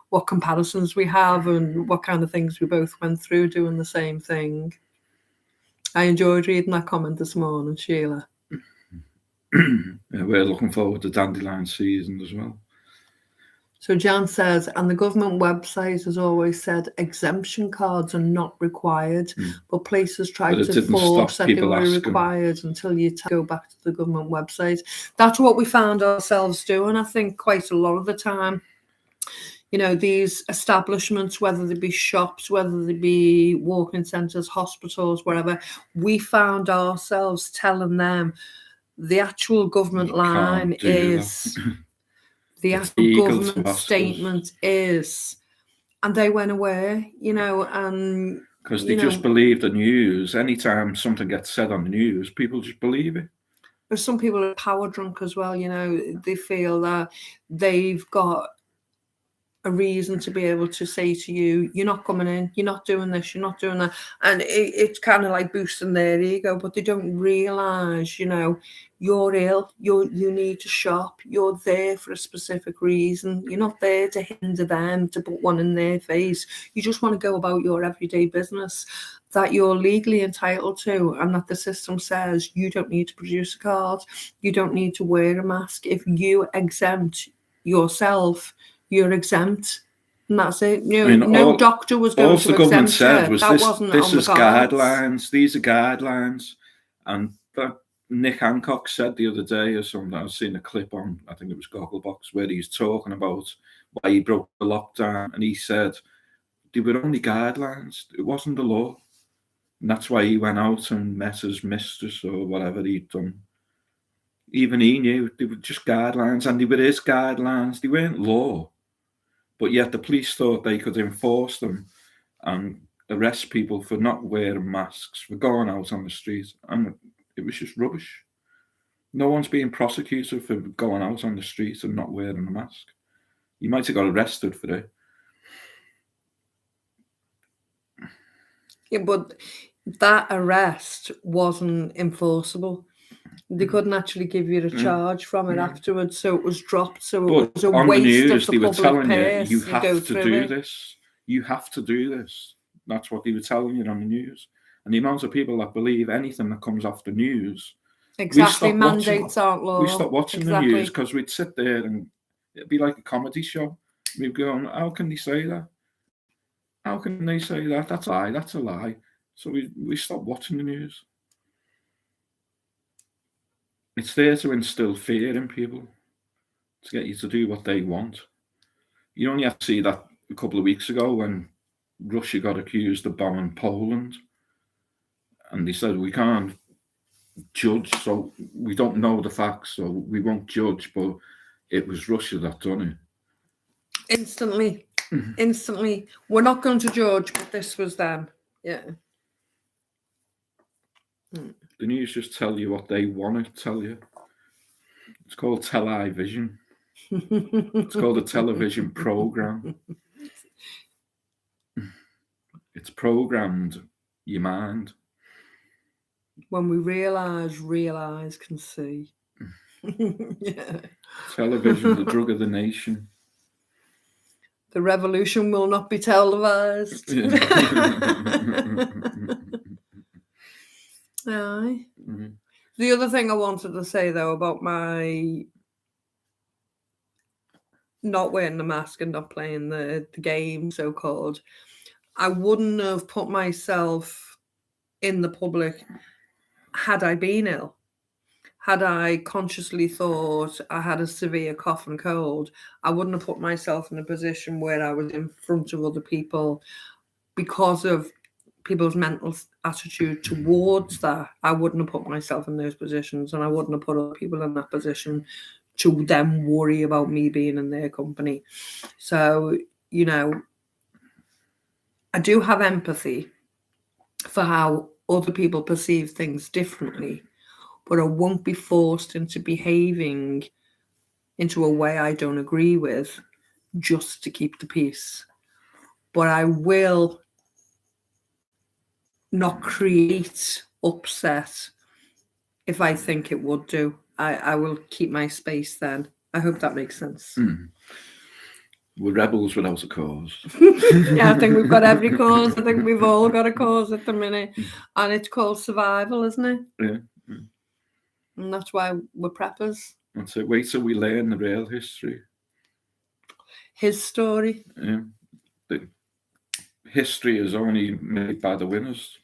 what comparisons we have and what kind of things we both went through doing the same thing. I enjoyed reading that comment this morning, Sheila. Yeah, we're looking forward to dandelion season as well. So Jan says, and the government website has always said exemption cards are not required, but places tried to force that they were required until you go back to the government website. That's what we found ourselves doing, I think, quite a lot of the time. You know, these establishments, whether they be shops, whether they be walking centres, hospitals, wherever, we found ourselves telling them the actual government line is... The actual government statement is, and they went away, you know, and because they just believe the news. Anytime something gets said on the news, people just believe it. But some people are power drunk as well, you know. They feel that they've got a reason to be able to say to you, you're not coming in, you're not doing this, you're not doing that. And it's kind of like boosting their ego, but they don't realise, you know, you're ill, you need to shop, you're there for a specific reason. You're not there to hinder them, to put one in their face. You just want to go about your everyday business that you're legally entitled to, and that the system says you don't need to produce a card, you don't need to wear a mask. If you exempt yourself, you're exempt, and that's it. No doctor was going to exempt you. All the government said was this is guidelines. These are guidelines, and that Nick Hancock said the other day or something. I've seen a clip on, I think it was Gogglebox, where he's talking about why he broke the lockdown, and he said they were only guidelines. It wasn't the law, and that's why he went out and met his mistress or whatever he'd done. Even he knew they were just guidelines, and they were his guidelines. They weren't law. But yet the police thought they could enforce them and arrest people for not wearing masks, for going out on the street. And it was just rubbish. No one's being prosecuted for going out on the street and not wearing a mask. You might have got arrested for it. Yeah, but that arrest wasn't enforceable. They couldn't actually give you a charge from it afterwards, so it was dropped. So it was a waste of the public purse. You have to do this. You have to do this. That's what they were telling you on the news. And the amount of people that believe anything that comes off the news. Exactly, mandates aren't law. We stopped watching the news because we'd sit there and it'd be like a comedy show. We'd go, how can they say that? How can they say that? That's a lie. That's a lie. So we stopped watching the news. It's there to instill fear in people, to get you to do what they want. You only have to see that a couple of weeks ago when Russia got accused of bombing Poland. And they said, we can't judge, so we don't know the facts, so we won't judge, but it was Russia that done it. Instantly. We're not going to judge, but this was them. Yeah. The news just tell you what they want to tell you. It's called television. It's called a television program. It's programmed your mind. When we realize can see. Yeah. Television, the drug of the nation. The revolution will not be televised. Aye. Mm-hmm. The other thing I wanted to say, though, about my not wearing the mask and not playing the game, so-called, I wouldn't have put myself in the public had I been ill. Had I consciously thought I had a severe cough and cold, I wouldn't have put myself in a position where I was in front of other people because of people's mental attitude towards that. I wouldn't have put myself in those positions, and I wouldn't have put other people in that position to then worry about me being in their company. So, you know, I do have empathy for how other people perceive things differently, but I won't be forced into behaving into a way I don't agree with just to keep the peace. But I will not create upset if I think it would do. I will keep my space then. I hope that makes sense. We're rebels without a cause. Yeah, I think we've got every cause. I think we've all got a cause at the minute. And it's called survival, isn't it? Yeah. And that's why we're preppers. That's it. Wait till we learn the real history. His story. Yeah. The history is only made by the winners.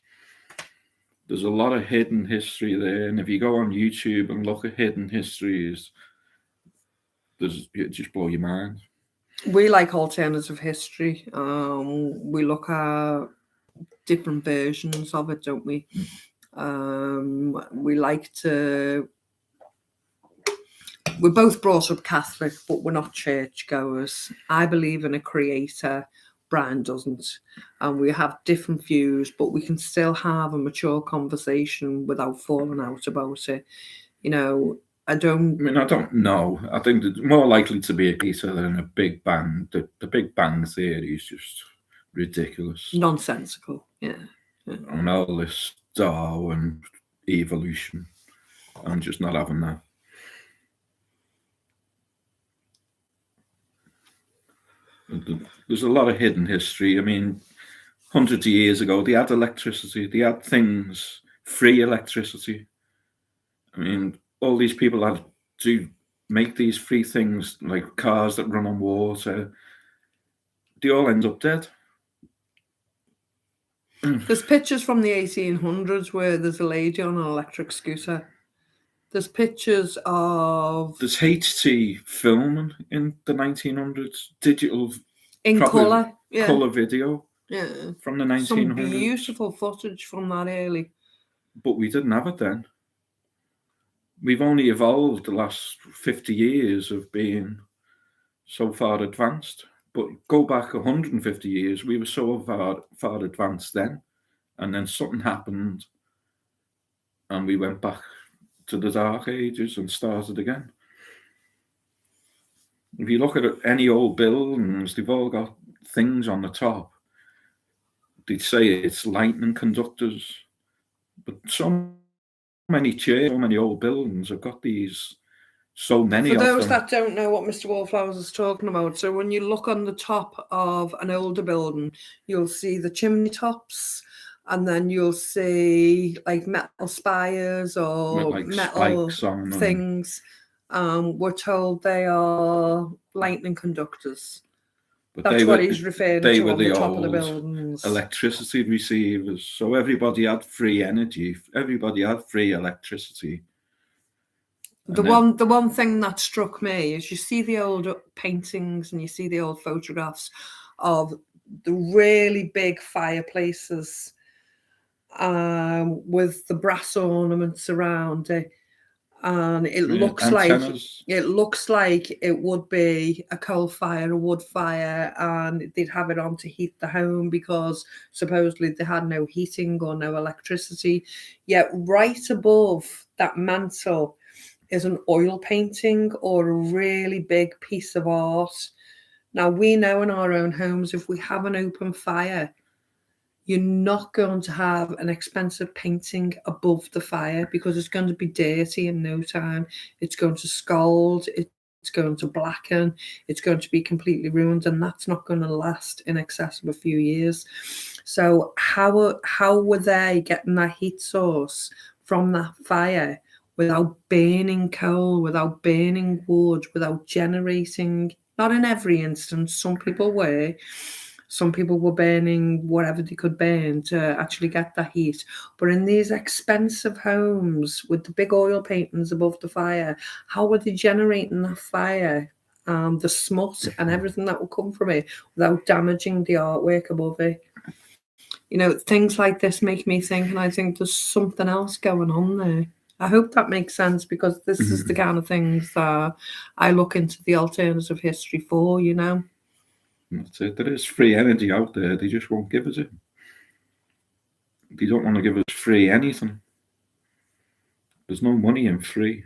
There's a lot of hidden history there. And if you go on YouTube and look at hidden histories, it just blow your mind. We like alternative history. We look at different versions of it, don't we? We like to... We're both brought up Catholic, but we're not churchgoers. I believe in a creator. Brian doesn't. And we have different views, but we can still have a mature conversation without falling out about it. You know, I don't know. I think it's more likely to be a greater than a Big Bang. The Big Bang theory is just ridiculous. Nonsensical, yeah. And all this Darwin evolution. I'm just not having that. There's a lot of hidden history. I mean, hundreds of years ago, they had electricity. They had things, free electricity. I mean, all these people had to make these free things, like cars that run on water. They all end up dead. There's pictures from the 1800s where there's a lady on an electric scooter. There's pictures of... There's HT filming in the 1900s, digital... In colour, yeah. Colour video, yeah, from the 1900s. Some beautiful footage from that early. But we didn't have it then. We've only evolved the last 50 years of being so far advanced. But go back 150 years, we were so far advanced then. And then something happened and we went back to the Dark Ages and started again. If you look at any old buildings, they've all got things on the top. They'd say it's lightning conductors. But so many churches, so many old buildings have got these, so many of them. For those that don't know what Mr. Wallflowers is talking about, so when you look on the top of an older building, you'll see the chimney tops, and then you'll see like metal spires or like metal things. We're told they are lightning conductors. But that's what he's referring to on the top of the buildings. Electricity receivers. So everybody had free energy. Everybody had free electricity. The one thing that struck me is you see the old paintings and you see the old photographs of the really big fireplaces with the brass ornaments around it. And it looks like it would be a coal fire, a wood fire, and they'd have it on to heat the home because supposedly they had no heating or no electricity. Yet right above that mantle is an oil painting or a really big piece of art. Now, we know in our own homes, if we have an open fire, you're not going to have an expensive painting above the fire because it's going to be dirty in no time. It's going to scald, it's going to blacken, it's going to be completely ruined, and that's not going to last in excess of a few years. So how were they getting that heat source from that fire without burning coal, without burning wood, without generating? Not in every instance, some people were. Some people were burning whatever they could burn to actually get that heat. But in these expensive homes with the big oil paintings above the fire, how were they generating that fire, the smut and everything that would come from it without damaging the artwork above it? You know, things like this make me think, and I think there's something else going on there. I hope that makes sense because this is the kind of things that I look into the alternative history for, you know. That's it. There is free energy out there. They just won't give us it. They don't want to give us free anything. There's no money in free.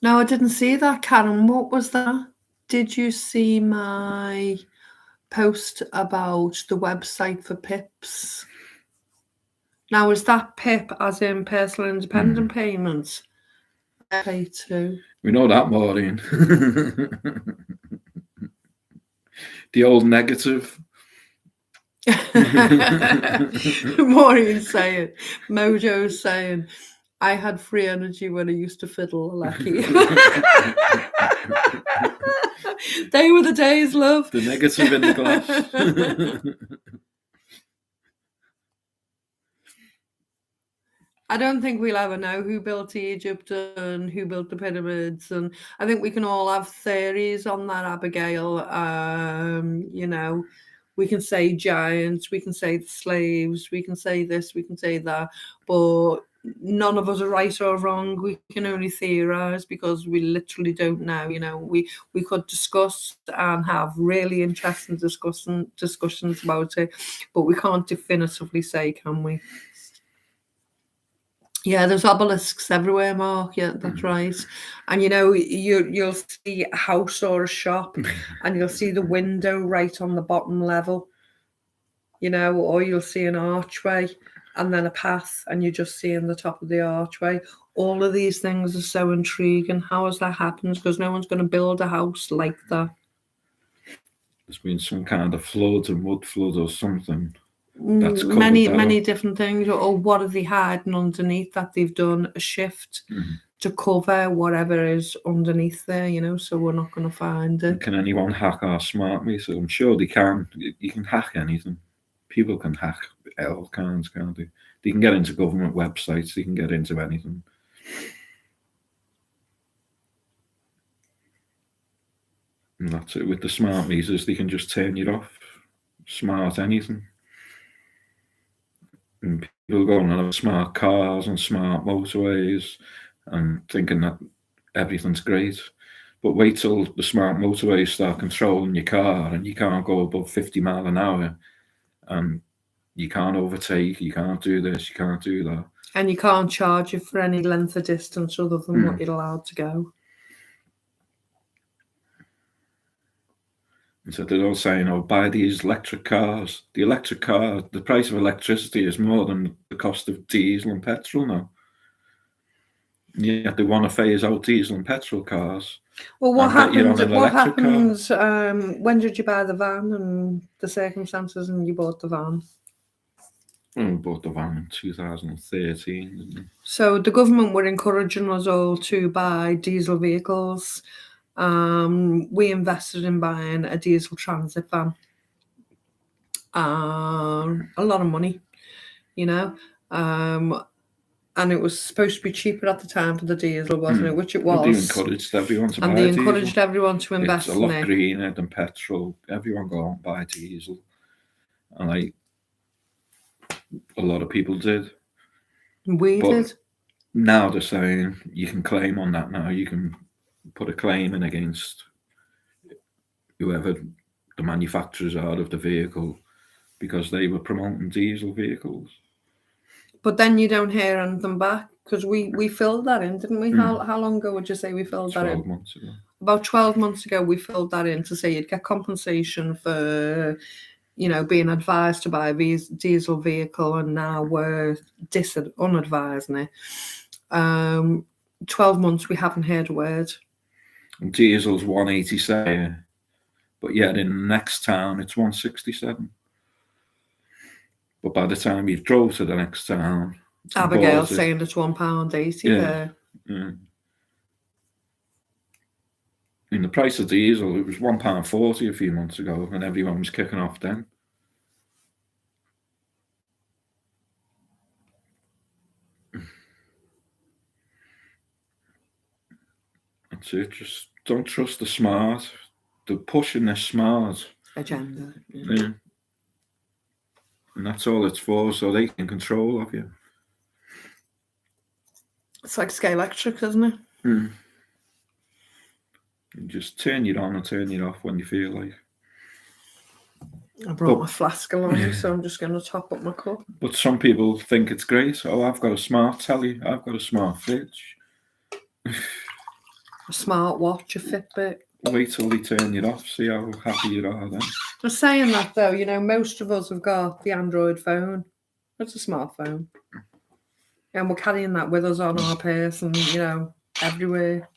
No, I didn't see that, Karen. What was that? Did you see my post about the website for PIPs? Now, is that PIP as in personal independent payments? I pay too. We know that, Maureen. The old negative. Maureen's saying, Mojo's saying, I had free energy when I used to fiddle, Lucky. They were the days, love. The negative in the glass. I don't think we'll ever know who built Egypt and who built the pyramids, and I think we can all have theories on that, Abigail. You know, we can say giants, we can say the slaves, we can say this, we can say that, but none of us are right or wrong. We can only theorize because we literally don't know. You know, we could discuss and have really interesting discussions about it, but we can't definitively say, can we? Yeah, there's obelisks everywhere, Mark. Yeah, that's right. And you'll see a house or a shop, and you'll see the window right on the bottom level. Or you'll see an archway, and then a path, and you're just seeing the top of the archway. All of these things are so intriguing. How has that happened? Because no one's going to build a house like that. There's been some kind of flood, a mud flood or something. That's many different things, or what are they hiding underneath that they've done a shift to cover whatever is underneath there, so we're not going to find it. Can anyone hack our smart meter? I'm sure they can. You can hack anything. People can hack all kinds, can't they? They can get into government websites, they can get into anything. And that's it. With the smart meters, they can just turn you off. Smart anything. And people going on smart cars and smart motorways and thinking that everything's great. But wait till the smart motorways start controlling your car and you can't go above 50 miles an hour and you can't overtake, you can't do this, you can't do that. And you can't charge it for any length of distance other than what you're allowed to go. And so they're all saying, buy these electric cars. The electric car, the price of electricity is more than the cost of diesel and petrol now. Yeah, they want to phase out diesel and petrol cars. Well, what happens when did you buy the van and the circumstances and you bought the van? Well, we bought the van in 2013, didn't we? So the government were encouraging us all to buy diesel vehicles. We invested in buying a diesel transit van. A lot of money, and it was supposed to be cheaper at the time for the diesel, wasn't it? Which it was. They encouraged everyone to buy diesel. And they encouraged everyone to invest in it. It's a lot greener than petrol. Everyone go out and buy diesel. And a lot of people did. We did. Now they're saying you can claim on that now. You can put a claim in against whoever the manufacturers are of the vehicle because they were promoting diesel vehicles. But then you don't hear anything back because we filled that in, didn't we? How long ago would you say we filled that in? 12 months ago. About 12 months ago, we filled that in to say you'd get compensation for, being advised to buy a diesel vehicle, and now we're unadvising it. 12 months, we haven't heard a word. And diesel's 187, but yet in the next town, it's 167. But by the time you drove to the next town, Abigail's saying it's £1.80 there. Yeah. In the price of diesel, it was £1.40 a few months ago, and everyone was kicking off then. That's it. Just don't trust the smart. They're pushing their smart agenda. Yeah. And that's all it's for, so they can control of you. It's like Sky Electric, isn't it? You just turn it on and turn it off when you feel like. I brought my flask along, so I'm just going to top up my cup. But some people think it's great. I've got a smart telly. I've got a smart fridge. A smart watch, a Fitbit. Wait till they turn it off, see how happy you are then. Just saying that though, most of us have got the Android phone. It's a smartphone. And we're carrying that with us on our person, everywhere.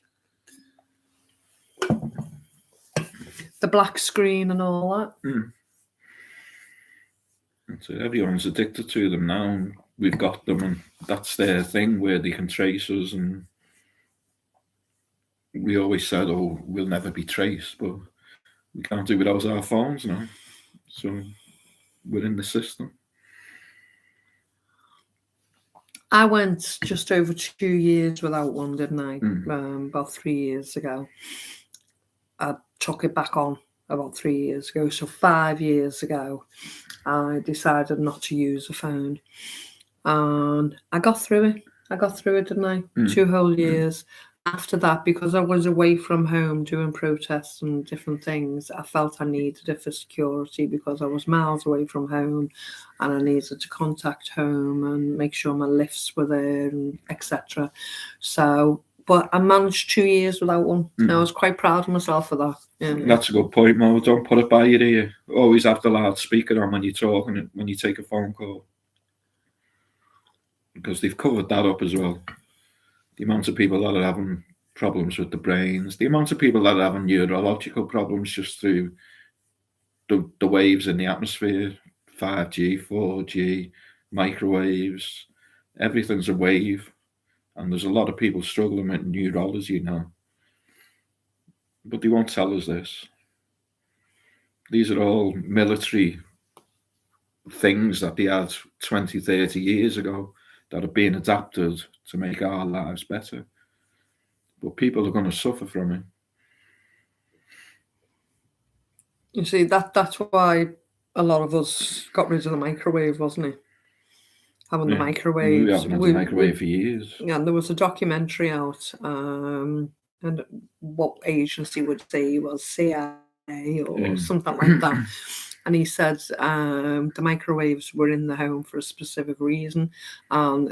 The black screen and all that. So everyone's addicted to them now, and we've got them, and that's their thing where they can trace us. And we always said, we'll never be traced, but we can't do without our phones now. So we're in the system. I went just over 2 years without one, didn't I? About 3 years ago. I took it back on about 3 years ago. So 5 years ago, I decided not to use a phone. And I got through it. Didn't I? 2 whole years. after that, because I was away from home doing protests and different things, I felt I needed it for security because I was miles away from home and I needed to contact home and make sure my lifts were there and etc. So, but I managed 2 years without one. I was quite proud of myself for that. That's a good point, Mo. Don't put it by your ear. Always have the loudspeaker on when you're talking, when you take a phone call. Because they've covered that up as well. The amount of people that are having problems with the brains, the amount of people that are having neurological problems just through the waves in the atmosphere, 5G, 4G, microwaves, everything's a wave. And there's a lot of people struggling with neurology now. But they won't tell us this. These are all military things that they had 20, 30 years ago that are being adapted to make our lives better. But people are going to suffer from it. You see, that's why a lot of us got rid of the microwave, wasn't it? Having the microwave. We haven't had the microwave for years. Yeah, and there was a documentary out, and what agency would say was CIA or something like that. And he said the microwaves were in the home for a specific reason.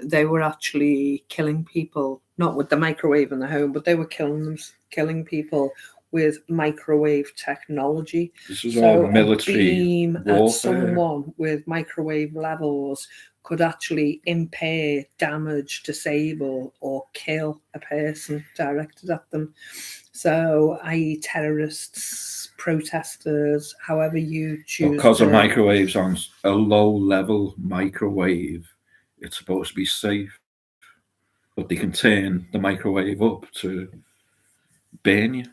They were actually killing people, not with the microwave in the home, but they were killing people with microwave technology. This was all military beam warfare. At someone with microwave levels could actually impair, damage, disable, or kill a person directed at them. So, i.e. terrorists, protesters, however you choose. Because of microwaves on a low-level microwave, it's supposed to be safe. But they can turn the microwave up to burn you.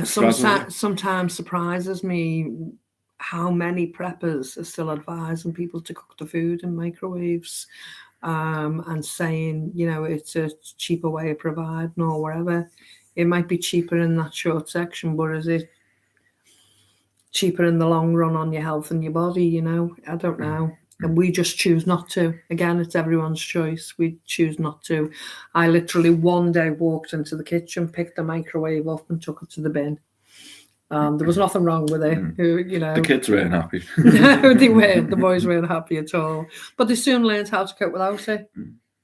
Sometimes surprises me how many preppers are still advising people to cook the food in microwaves, and saying, it's a cheaper way of providing or whatever. It might be cheaper in that short section, but is it cheaper in the long run on your health and your body? I don't know. And we just choose not to. Again, it's everyone's choice. We choose not to. I literally one day walked into the kitchen, picked the microwave up and took it to the bin. There was nothing wrong with it. The kids weren't happy. No, they weren't. The boys weren't happy at all. But they soon learned how to cook without it.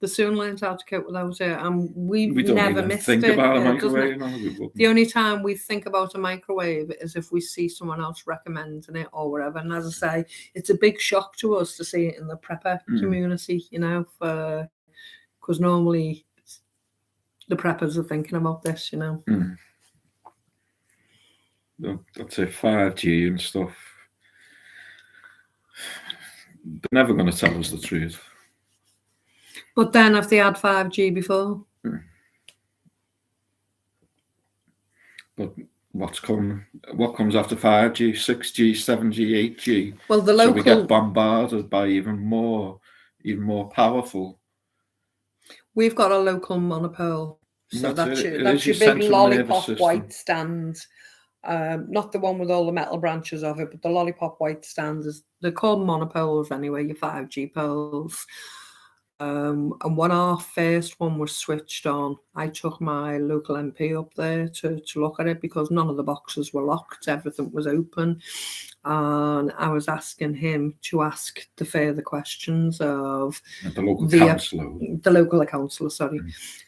And we never missed it. About a microwave. The only time we think about a microwave is if we see someone else recommending it or whatever. And as I say, it's a big shock to us to see it in the prepper community, because normally the preppers are thinking about this, That's it, 5G and stuff. They're never going to tell us the truth. But then have they had 5G before? But what comes after 5G, 6G, 7G, 8G? Well, so we get bombarded by even more powerful. We've got a local monopole. So that's your big lollipop white stand. Not the one with all the metal branches of it, but the lollipop white stands. They're called monopoles anyway, your 5G poles. And when our first one was switched on, I took my local MP up there to look at it because none of the boxes were locked. Everything was open. And I was asking him to ask the further questions of the local councillor. The local councillor, sorry.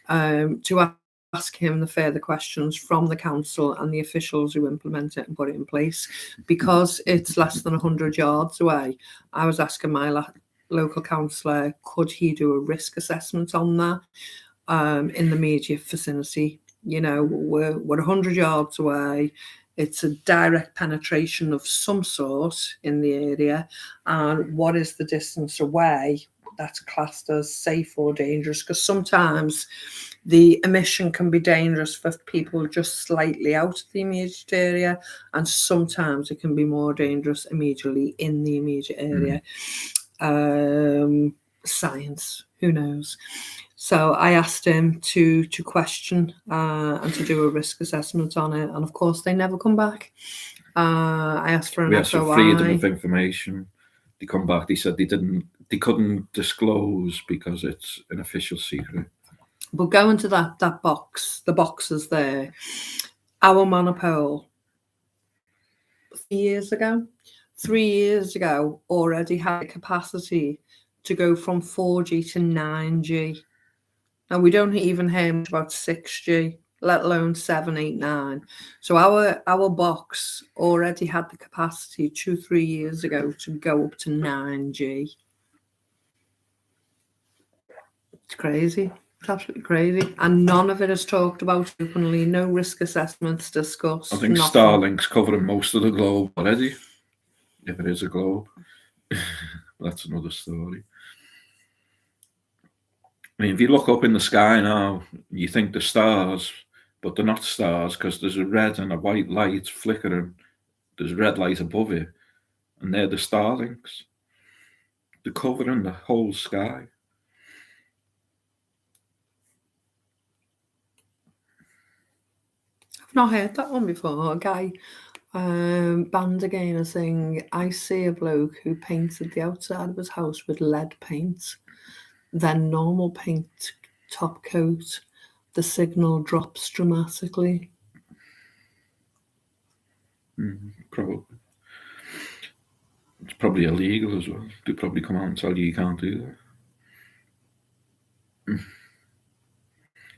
To ask him the further questions from the council and the officials who implement it and put it in place. Because it's less than 100 yards away, I was asking my local councillor, could he do a risk assessment on that in the immediate vicinity? We're 100 yards away. It's a direct penetration of some sort in the area. And what is the distance away that's classed as safe or dangerous? Because sometimes the emission can be dangerous for people just slightly out of the immediate area, and sometimes it can be more dangerous immediately in the immediate area. Science, who knows? So I asked him to question and to do a risk assessment on it, and of course they never come back. I asked for an FOI. Freedom of information. They come back. They said they couldn't disclose because it's an official secret. But going to that box, the boxes there, our monopole 3 years ago already had the capacity to go from 4G to 9G. And we don't even hear much about 6G, let alone 7, 8, 9. So our box already had the capacity 2-3 years ago to go up to 9G. It's crazy. It's absolutely crazy. And none of it is talked about openly. No risk assessments discussed. I think nothing. Starlink's covering most of the globe already. If it is a globe. That's another story. I mean, if you look up in the sky now, you think they're stars, but they're not stars because there's a red and a white light flickering. There's a red light above it, and they're the Starlinks. They're covering the whole sky. I've not heard that one before. A guy, band again, are saying, I see a bloke who painted the outside of his house with lead paint, then normal paint, top coat. The signal drops dramatically. Probably. It's probably illegal as well. They probably come out and tell you can't do that.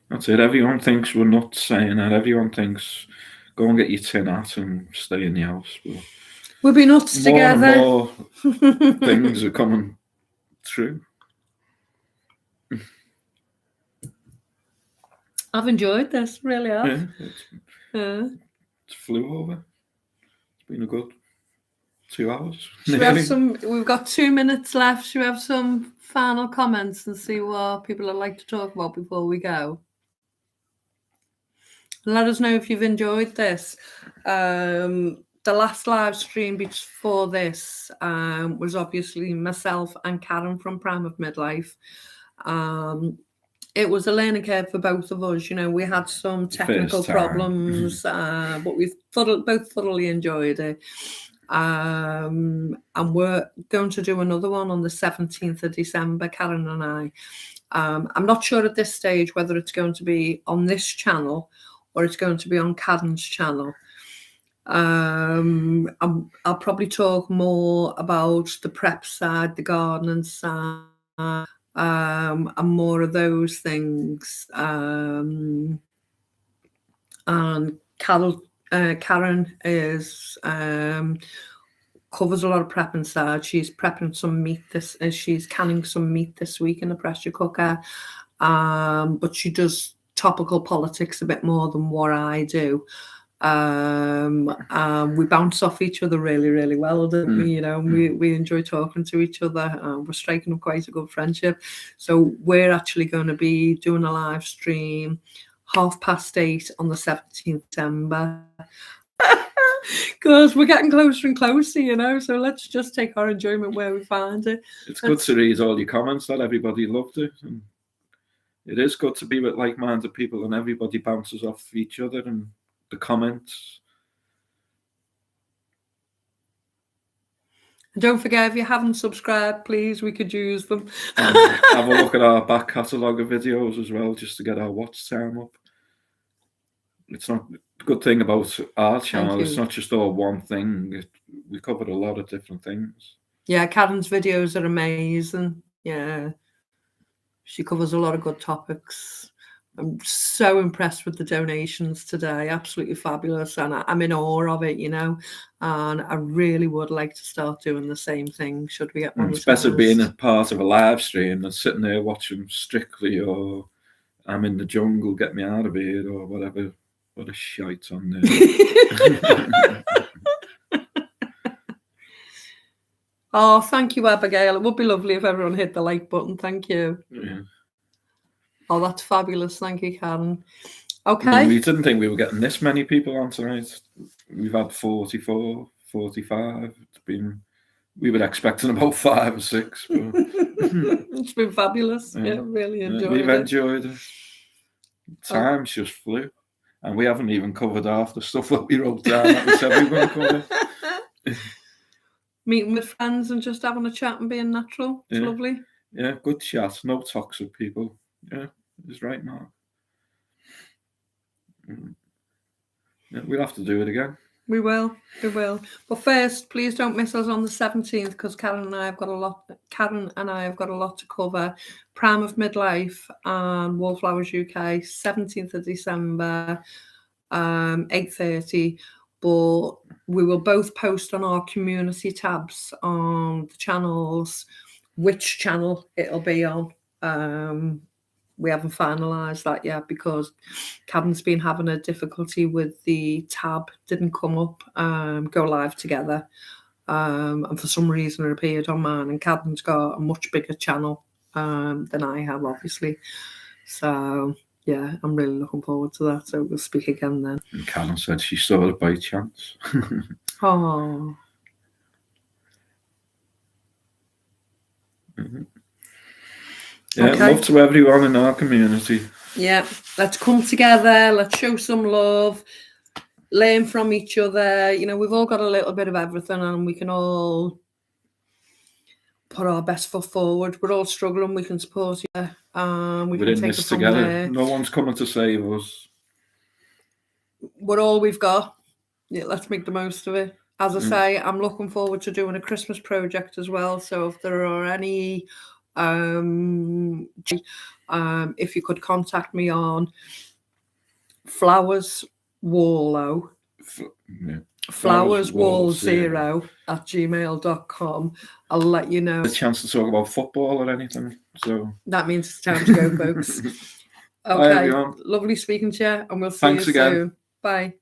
That's it. Everyone thinks we're nuts saying that. Everyone thinks go and get your tin hat and stay in the house. But we'll be nuts together. And more things are coming true. I've enjoyed this, really have. Yeah, it's flew over. It's been a good 2 hours. We've got 2 minutes left. Should we have some final comments and see what people would like to talk about before we go? Let us know if you've enjoyed this. The last live stream before this was obviously myself and Karen from Prime of Midlife. It was a learning curve for both of us. You know, we had some technical problems, but we both thoroughly enjoyed it. And we're going to do another one on the 17th of December, Karen and I. I'm not sure at this stage whether it's going to be on this channel or it's going to be on Karen's channel. I'll probably talk more about the prep side, the gardening side, and more of those things. And Karen is covers a lot of prep inside. She's prepping some meat she's canning some meat this week in a pressure cooker. But she does topical politics a bit more than what I do. We bounce off each other really, really well, don't we? You know, we enjoy talking to each other. We're striking up quite a good friendship. So we're actually going to be doing a live stream 8:30 on the 17th of December. Because we're getting closer and closer, you know, so let's just take our enjoyment where we find it. It's good to read all your comments that everybody loved it. And it is good to be with like-minded people and everybody bounces off each other and the comments. Don't forget, if you haven't subscribed, please, we could use them. Have a look at our back catalogue of videos as well, just to get our watch time up. It's not the good thing about our channel. It's not just all one thing. We covered a lot of different things. Yeah, Karen's videos are amazing. Yeah, she covers a lot of good topics. I'm so impressed with the donations today. Absolutely fabulous. And I'm in awe of it, you know. And I really would like to start doing the same thing. Should we get one? It's better being a part of a live stream than sitting there watching Strictly or I'm in the jungle, get me out of here or whatever. What a shite on there. Oh, thank you, Abigail. It would be lovely if everyone hit the like button. Thank you. Yeah. Oh, that's fabulous. Thank you, Karen. Okay. We didn't think we were getting this many people on tonight. We've had 44, 45. We were expecting about 5 or 6. But it's been fabulous. Yeah, really enjoyed it. We've enjoyed it. Time's just flew. And we haven't even covered half the stuff that we wrote down that we said we were going to cover. Meeting with friends and just having a chat and being natural. It's lovely. Yeah, good chat. No toxic people. Yeah, is right, Mark. Yeah, we'll have to do it again. We will. But first, please don't miss us on the 17th, because Karen and I have got a lot to cover. Prime of Midlife and Wallflowers UK, 17th of December, 8:30. But we will both post on our community tabs on the channels which channel it'll be on. We haven't finalised that yet because Karen's been having a difficulty with the tab, didn't come up, go live together. And for some reason it appeared on mine, and Karen's got a much bigger channel than I have, obviously. So, yeah, I'm really looking forward to that. So we'll speak again then. And Karen said she saw it by chance. Oh. Mm-hmm. Yeah, okay. Love to everyone in our community. Yeah, let's come together. Let's show some love. Learn from each other. You know, we've all got a little bit of everything, and we can all put our best foot forward. We're all struggling. We can support each other. We We're can in take this it from together. there. No one's coming to save us. We're all we've got. Yeah, let's make the most of it. As I say, I'm looking forward to doing a Christmas project as well. So if there are any, if you could contact me on flowerswallow, flowerswall0@gmail.com. I'll let you know. A chance to talk about football or anything. So that means it's time to go, folks. Okay, lovely speaking to you, and we'll see you soon. Bye.